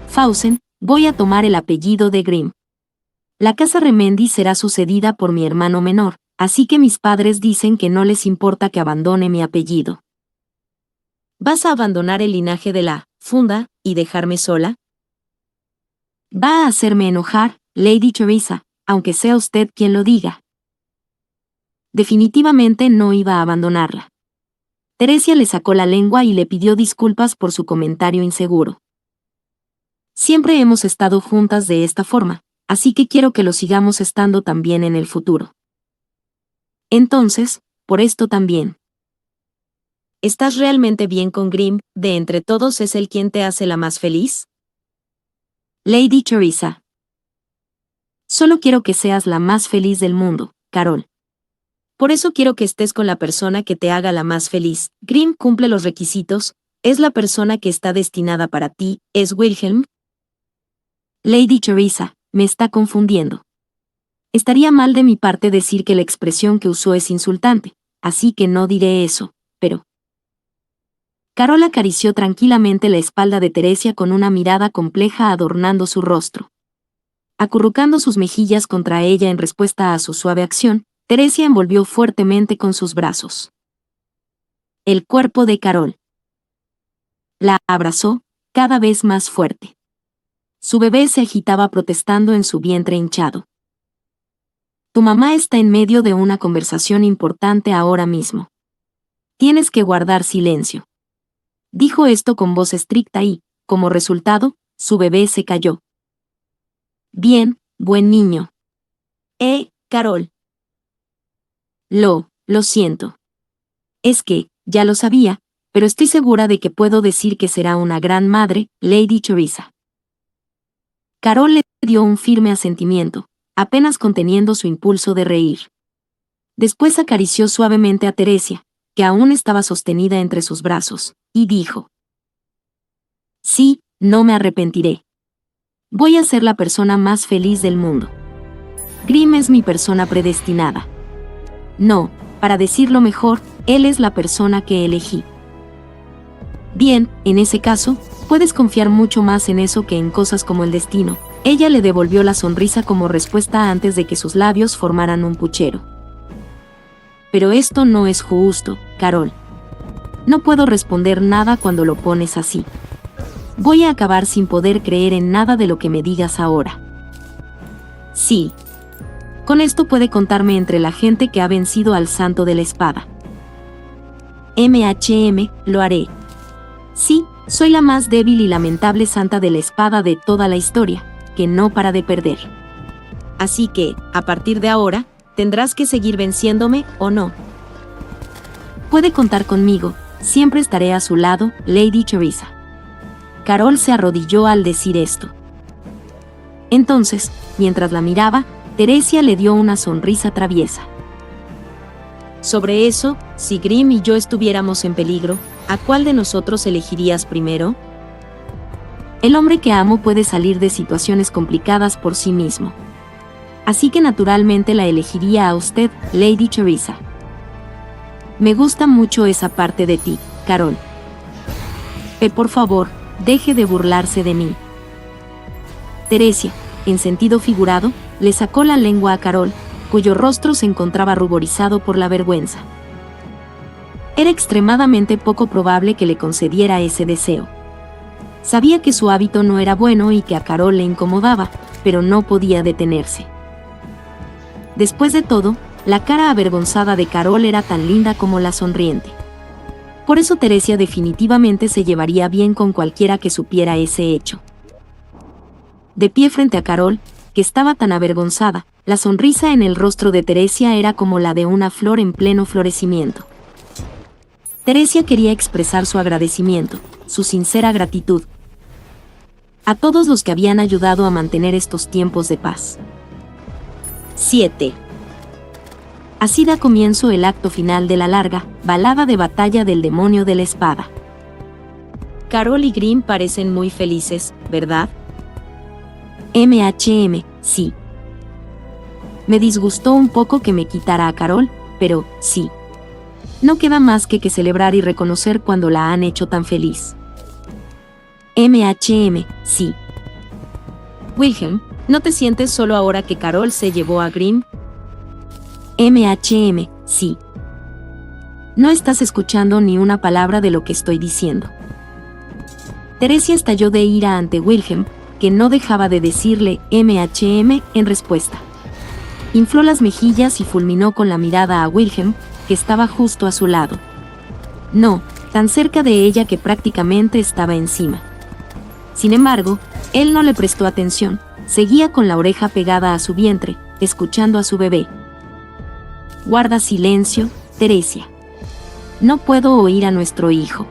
Fawcett, voy a tomar el apellido de Grimm. La casa Remendis será sucedida por mi hermano menor, así que mis padres dicen que no les importa que abandone mi apellido. ¿Vas a abandonar el linaje de la funda y dejarme sola? Va a hacerme enojar, Lady Teresa, aunque sea usted quien lo diga. Definitivamente no iba a abandonarla. Teresia le sacó la lengua y le pidió disculpas por su comentario inseguro. Siempre hemos estado juntas de esta forma, así que quiero que lo sigamos estando también en el futuro. Entonces, por esto también. ¿Estás realmente bien con Grimm? ¿De entre todos es él quien te hace la más feliz? Lady Teresa. Solo quiero que seas la más feliz del mundo, Carol. Por eso quiero que estés con la persona que te haga la más feliz. Grimm cumple los requisitos, es la persona que está destinada para ti, ¿es Wilhelm? Lady Teresa, me está confundiendo. Estaría mal de mi parte decir que la expresión que usó es insultante, así que no diré eso, pero... Carol acarició tranquilamente la espalda de Teresia con una mirada compleja adornando su rostro. Acurrucando sus mejillas contra ella en respuesta a su suave acción, Teresia envolvió fuertemente con sus brazos el cuerpo de Carol. La abrazó, cada vez más fuerte. Su bebé se agitaba protestando en su vientre hinchado. Tu mamá está en medio de una conversación importante ahora mismo. Tienes que guardar silencio. Dijo esto con voz estricta y, como resultado, su bebé se calló. Bien, buen niño. Carol. Lo siento. Es que, ya lo sabía, pero estoy segura de que puedo decir que será una gran madre, Lady Teresa. Carol le dio un firme asentimiento, apenas conteniendo su impulso de reír. Después acarició suavemente a Teresia, que aún estaba sostenida entre sus brazos, y dijo: Sí, no me arrepentiré. Voy a ser la persona más feliz del mundo. Grimm es mi persona predestinada. No, para decirlo mejor, él es la persona que elegí. Bien, en ese caso, puedes confiar mucho más en eso que en cosas como el destino. Ella le devolvió la sonrisa como respuesta antes de que sus labios formaran un puchero. Pero esto no es justo, Carol. No puedo responder nada cuando lo pones así. Voy a acabar sin poder creer en nada de lo que me digas ahora. Sí. Con esto puede contarme entre la gente que ha vencido al santo de la espada. Lo haré. Sí, soy la más débil y lamentable santa de la espada de toda la historia, que no para de perder. Así que, a partir de ahora, tendrás que seguir venciéndome o no. Puede contar conmigo, siempre estaré a su lado, Lady Teresa. Carol se arrodilló al decir esto. Entonces, mientras la miraba, Teresia le dio una sonrisa traviesa. Sobre eso, si Grimm y yo estuviéramos en peligro, ¿a cuál de nosotros elegirías primero? El hombre que amo puede salir de situaciones complicadas por sí mismo. Así que naturalmente la elegiría a usted, Lady Teresa. Me gusta mucho esa parte de ti, Carol. Por favor, deje de burlarse de mí. Teresia, en sentido figurado, le sacó la lengua a Carol, cuyo rostro se encontraba ruborizado por la vergüenza. Era extremadamente poco probable que le concediera ese deseo. Sabía que su hábito no era bueno y que a Carol le incomodaba, pero no podía detenerse. Después de todo, la cara avergonzada de Carol era tan linda como la sonriente. Por eso Teresia definitivamente se llevaría bien con cualquiera que supiera ese hecho. De pie frente a Carol, que estaba tan avergonzada, la sonrisa en el rostro de Teresia era como la de una flor en pleno florecimiento. Teresia quería expresar su agradecimiento, su sincera gratitud, a todos los que habían ayudado a mantener estos tiempos de paz. 7. Así da comienzo el acto final de la larga balada de batalla del demonio de la espada. Carol y Grimm parecen muy felices, ¿verdad? Sí. Me disgustó un poco que me quitara a Carol, pero, sí. No queda más que celebrar y reconocer cuando la han hecho tan feliz. Sí. Wilhelm, ¿no te sientes solo ahora que Carol se llevó a Grimm? Sí. No estás escuchando ni una palabra de lo que estoy diciendo. Teresia estalló de ira ante Wilhelm, que no dejaba de decirle en respuesta. Infló las mejillas y fulminó con la mirada a Wilhelm, que estaba justo a su lado. No, tan cerca de ella que prácticamente estaba encima. Sin embargo, él no le prestó atención, seguía con la oreja pegada a su vientre, escuchando a su bebé. Guarda silencio, Teresia. No puedo oír a nuestro hijo.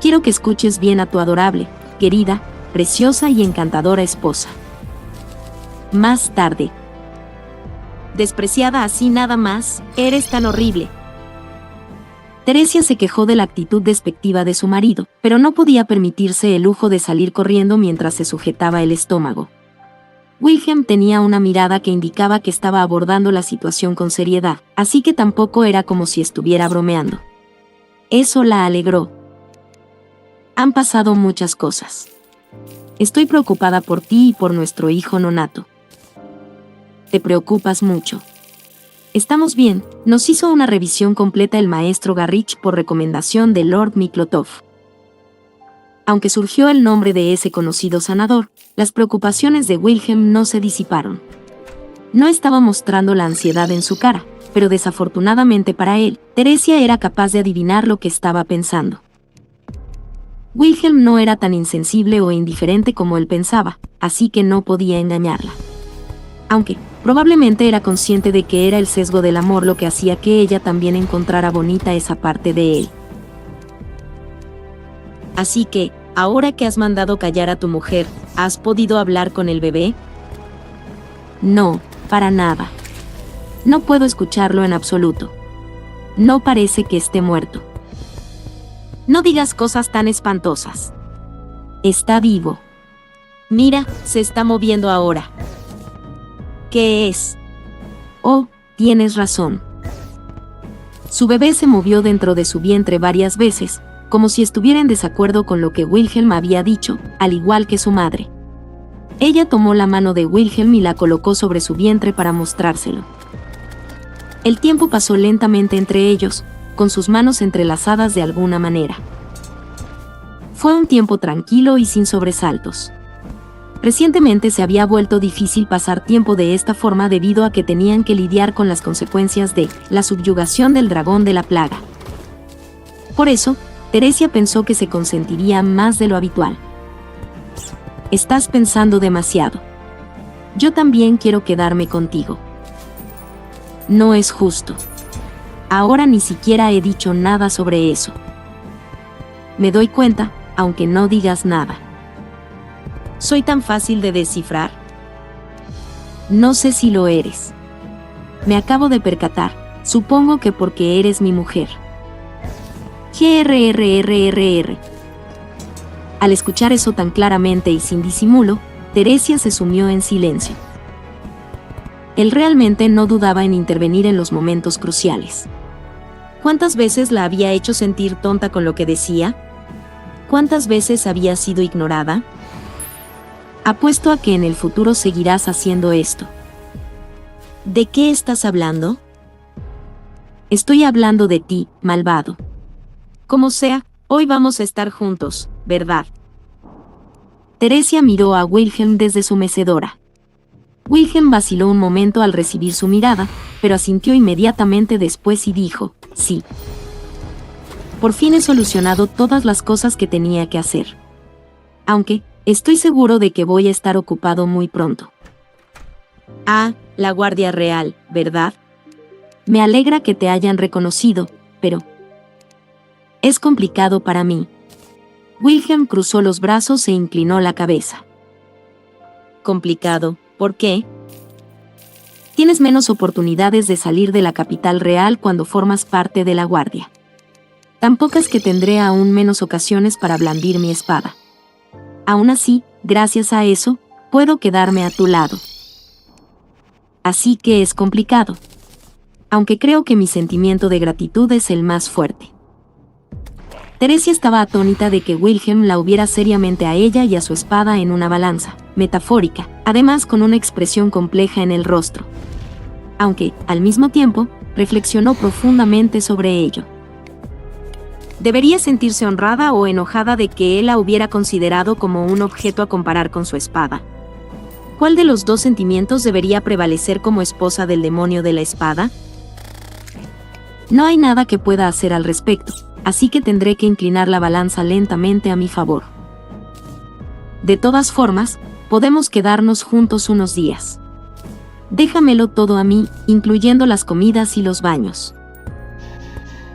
Quiero que escuches bien a tu adorable, querida, preciosa y encantadora esposa. Más tarde. Despreciada así nada más, eres tan horrible. Teresia se quejó de la actitud despectiva de su marido, pero no podía permitirse el lujo de salir corriendo mientras se sujetaba el estómago. Wilhelm tenía una mirada que indicaba que estaba abordando la situación con seriedad, así que tampoco era como si estuviera bromeando. Eso la alegró. Han pasado muchas cosas. Estoy preocupada por ti y por nuestro hijo nonato. Te preocupas mucho. Estamos bien, nos hizo una revisión completa el maestro Garrich por recomendación de Lord Miklotov. Aunque surgió el nombre de ese conocido sanador, las preocupaciones de Wilhelm no se disiparon. No estaba mostrando la ansiedad en su cara, pero desafortunadamente para él, Teresia era capaz de adivinar lo que estaba pensando. Wilhelm no era tan insensible o indiferente como él pensaba, así que no podía engañarla. Aunque, probablemente era consciente de que era el sesgo del amor lo que hacía que ella también encontrara bonita esa parte de él. Así que, ahora que has mandado callar a tu mujer, ¿has podido hablar con el bebé? No, para nada. No puedo escucharlo en absoluto. No parece que esté muerto. No digas cosas tan espantosas. Está vivo. Mira, se está moviendo ahora. ¿Qué es? Oh, tienes razón. Su bebé se movió dentro de su vientre varias veces, como si estuviera en desacuerdo con lo que Wilhelm había dicho, al igual que su madre. Ella tomó la mano de Wilhelm y la colocó sobre su vientre para mostrárselo. El tiempo pasó lentamente entre ellos, con sus manos entrelazadas de alguna manera. Fue un tiempo tranquilo y sin sobresaltos. Recientemente se había vuelto difícil pasar tiempo de esta forma debido a que tenían que lidiar con las consecuencias de la subyugación del dragón de la plaga. Por eso, Teresia pensó que se consentiría más de lo habitual. Estás pensando demasiado. Yo también quiero quedarme contigo. No es justo. Ahora ni siquiera he dicho nada sobre eso. Me doy cuenta, aunque no digas nada. ¿Soy tan fácil de descifrar? No sé si lo eres. Me acabo de percatar, supongo que porque eres mi mujer. GRRRRR. Al escuchar eso tan claramente y sin disimulo, Teresia se sumió en silencio. Él realmente no dudaba en intervenir en los momentos cruciales. ¿Cuántas veces la había hecho sentir tonta con lo que decía? ¿Cuántas veces había sido ignorada? Apuesto a que en el futuro seguirás haciendo esto. ¿De qué estás hablando? Estoy hablando de ti, malvado. Como sea, hoy vamos a estar juntos, ¿verdad? Teresia miró a Wilhelm desde su mecedora. Wilhelm vaciló un momento al recibir su mirada, pero asintió inmediatamente después y dijo, sí. Por fin he solucionado todas las cosas que tenía que hacer. Aunque, estoy seguro de que voy a estar ocupado muy pronto. Ah, la Guardia Real, ¿verdad? Me alegra que te hayan reconocido, pero... es complicado para mí. Wilhelm cruzó los brazos e inclinó la cabeza. ¿Complicado? ¿Por qué? Tienes menos oportunidades de salir de la capital real cuando formas parte de la Guardia. Tan pocas que tendré aún menos ocasiones para blandir mi espada. Aún así, gracias a eso, puedo quedarme a tu lado. Así que es complicado. Aunque creo que mi sentimiento de gratitud es el más fuerte. Teresia estaba atónita de que Wilhelm la hubiera seriamente a ella y a su espada en una balanza, metafórica, además con una expresión compleja en el rostro. Aunque, al mismo tiempo, reflexionó profundamente sobre ello. Debería sentirse honrada o enojada de que él la hubiera considerado como un objeto a comparar con su espada. ¿Cuál de los dos sentimientos debería prevalecer como esposa del demonio de la espada? No hay nada que pueda hacer al respecto, así que tendré que inclinar la balanza lentamente a mi favor. De todas formas, podemos quedarnos juntos unos días. Déjamelo todo a mí, incluyendo las comidas y los baños.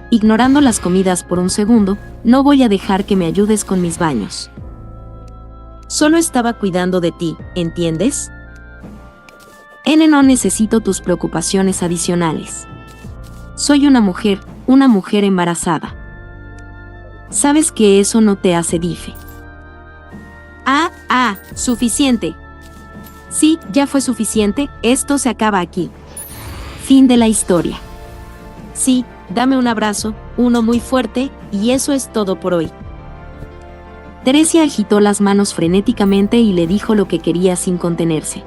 Ignorando las comidas por un segundo, no voy a dejar que me ayudes con mis baños. Solo estaba cuidando de ti, ¿entiendes? No necesito tus preocupaciones adicionales. Soy una mujer embarazada. Sabes que eso no te hace dife. Suficiente. Sí, ya fue suficiente, esto se acaba aquí. Fin de la historia. Sí, dame un abrazo, uno muy fuerte, y eso es todo por hoy. Teresia agitó las manos frenéticamente y le dijo lo que quería sin contenerse.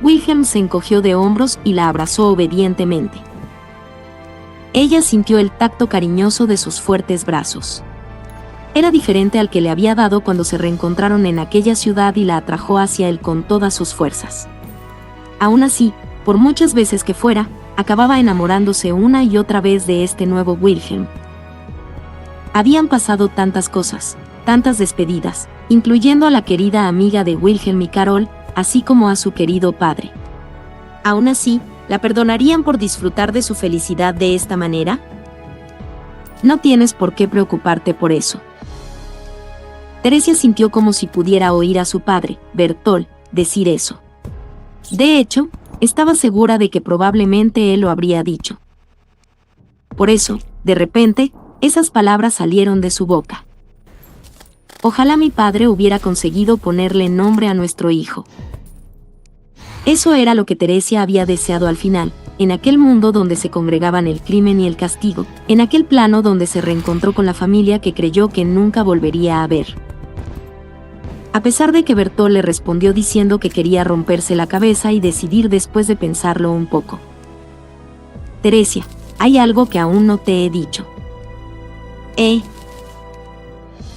Wilhelm se encogió de hombros y la abrazó obedientemente. Ella sintió el tacto cariñoso de sus fuertes brazos. Era diferente al que le había dado cuando se reencontraron en aquella ciudad y la atrajo hacia él con todas sus fuerzas. Aún así, por muchas veces que fuera, acababa enamorándose una y otra vez de este nuevo Wilhelm. Habían pasado tantas cosas, tantas despedidas, incluyendo a la querida amiga de Wilhelm y Carol, así como a su querido padre. Aún así, ¿la perdonarían por disfrutar de su felicidad de esta manera? No tienes por qué preocuparte por eso. Teresia sintió como si pudiera oír a su padre, Bertolt, decir eso. De hecho, estaba segura de que probablemente él lo habría dicho. Por eso, de repente, esas palabras salieron de su boca. Ojalá mi padre hubiera conseguido ponerle nombre a nuestro hijo. Eso era lo que Teresia había deseado al final, en aquel mundo donde se congregaban el crimen y el castigo, en aquel plano donde se reencontró con la familia que creyó que nunca volvería a ver. A pesar de que Bertolt le respondió diciendo que quería romperse la cabeza y decidir después de pensarlo un poco. Teresia, hay algo que aún no te he dicho.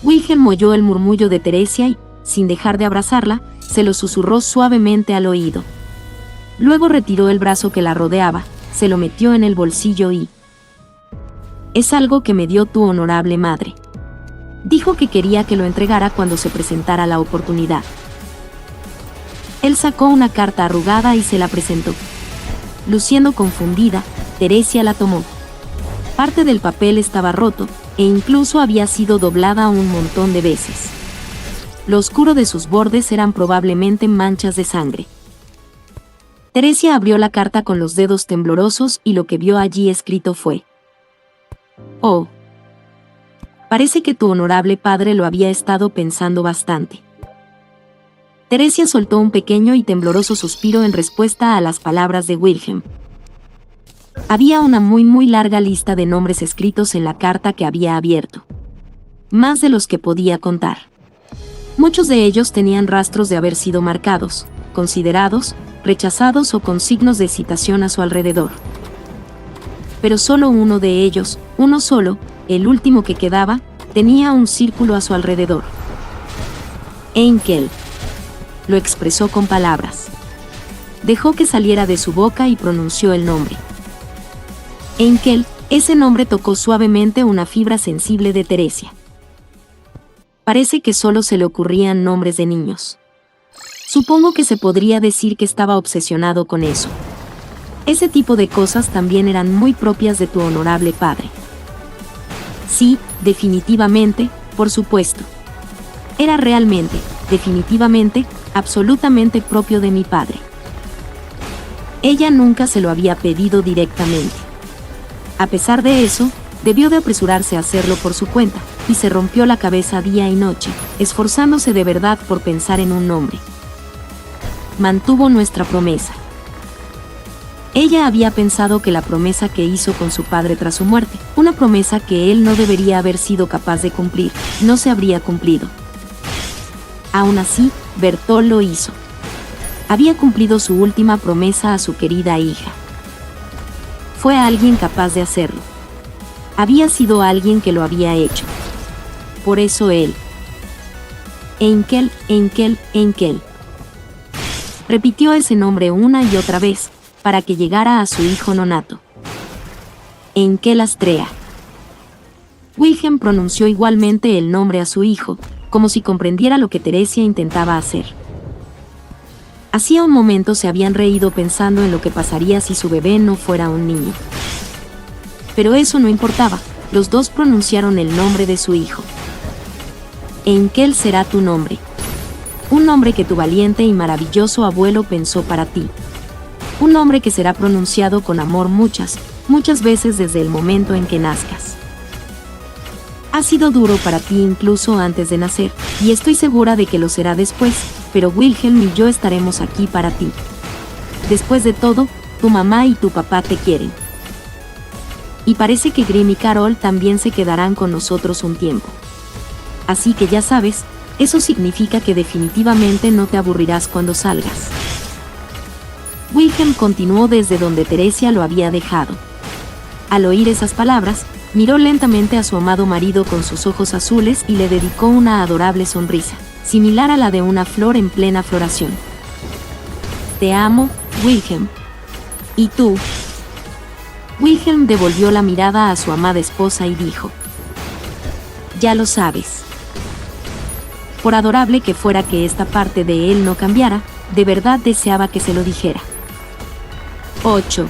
Wilhelm oyó el murmullo de Teresia y, sin dejar de abrazarla, se lo susurró suavemente al oído. Luego retiró el brazo que la rodeaba, se lo metió en el bolsillo y... Es algo que me dio tu honorable madre. Dijo que quería que lo entregara cuando se presentara la oportunidad. Él sacó una carta arrugada y se la presentó. Luciendo confundida, Teresia la tomó. Parte del papel estaba roto, e incluso había sido doblada un montón de veces. Lo oscuro de sus bordes eran probablemente manchas de sangre. Teresia abrió la carta con los dedos temblorosos y lo que vio allí escrito fue: Oh. Parece que tu honorable padre lo había estado pensando bastante. Teresia soltó un pequeño y tembloroso suspiro en respuesta a las palabras de Wilhelm. Había una muy larga lista de nombres escritos en la carta que había abierto. Más de los que podía contar. Muchos de ellos tenían rastros de haber sido marcados, considerados, rechazados o con signos de citación a su alrededor. Pero solo uno de ellos, uno solo, el último que quedaba, tenía un círculo a su alrededor. Enkel. Lo expresó con palabras. Dejó que saliera de su boca y pronunció el nombre. Enkel, ese nombre tocó suavemente una fibra sensible de Teresia. Parece que solo se le ocurrían nombres de niños. Supongo que se podría decir que estaba obsesionado con eso. Ese tipo de cosas también eran muy propias de tu honorable padre. Sí, definitivamente, por supuesto. Era realmente, definitivamente, absolutamente propio de mi padre. Ella nunca se lo había pedido directamente. A pesar de eso, debió de apresurarse a hacerlo por su cuenta, y se rompió la cabeza día y noche, esforzándose de verdad por pensar en un nombre. Mantuvo nuestra promesa. Ella había pensado que la promesa que hizo con su padre tras su muerte, una promesa que él no debería haber sido capaz de cumplir, no se habría cumplido. Aún así, Bertolt lo hizo. Había cumplido su última promesa a su querida hija. Fue alguien capaz de hacerlo. Había sido alguien que lo había hecho. Por eso él. Enkel. Repitió ese nombre una y otra vez, para que llegara a su hijo nonato. Enkel Astrea. Wilhelm pronunció igualmente el nombre a su hijo, como si comprendiera lo que Teresia intentaba hacer. Hacía un momento se habían reído pensando en lo que pasaría si su bebé no fuera un niño. Pero eso no importaba, los dos pronunciaron el nombre de su hijo. Enkel será tu nombre. Un nombre que tu valiente y maravilloso abuelo pensó para ti. Un nombre que será pronunciado con amor muchas veces desde el momento en que nazcas. Ha sido duro para ti incluso antes de nacer, y estoy segura de que lo será después, pero Wilhelm y yo estaremos aquí para ti. Después de todo, tu mamá y tu papá te quieren. Y parece que Grimm y Carol también se quedarán con nosotros un tiempo. Así que ya sabes, eso significa que definitivamente no te aburrirás cuando salgas. Wilhelm continuó desde donde Teresia lo había dejado. Al oír esas palabras, miró lentamente a su amado marido con sus ojos azules y le dedicó una adorable sonrisa, similar a la de una flor en plena floración. Te amo, Wilhelm. ¿Y tú? Wilhelm devolvió la mirada a su amada esposa y dijo: ya lo sabes. Por adorable que fuera que esta parte de él no cambiara, de verdad deseaba que se lo dijera. 8.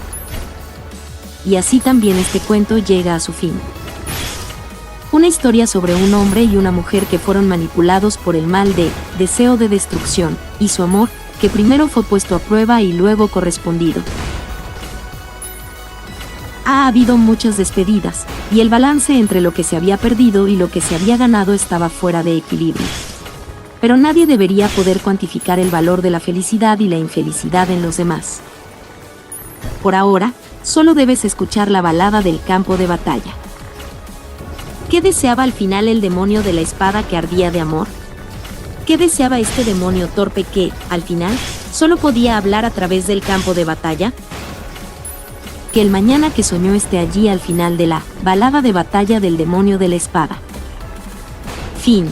Y así también este cuento llega a su fin. Una historia sobre un hombre y una mujer que fueron manipulados por el mal de deseo de destrucción, y su amor, que primero fue puesto a prueba y luego correspondido. Ha habido muchas despedidas, y el balance entre lo que se había perdido y lo que se había ganado estaba fuera de equilibrio. Pero nadie debería poder cuantificar el valor de la felicidad y la infelicidad en los demás. Por ahora, solo debes escuchar la balada del campo de batalla. ¿Qué deseaba al final el demonio de la espada que ardía de amor? ¿Qué deseaba este demonio torpe que, al final, solo podía hablar a través del campo de batalla? Que el mañana que soñó esté allí al final de la balada de batalla del demonio de la espada. Fin.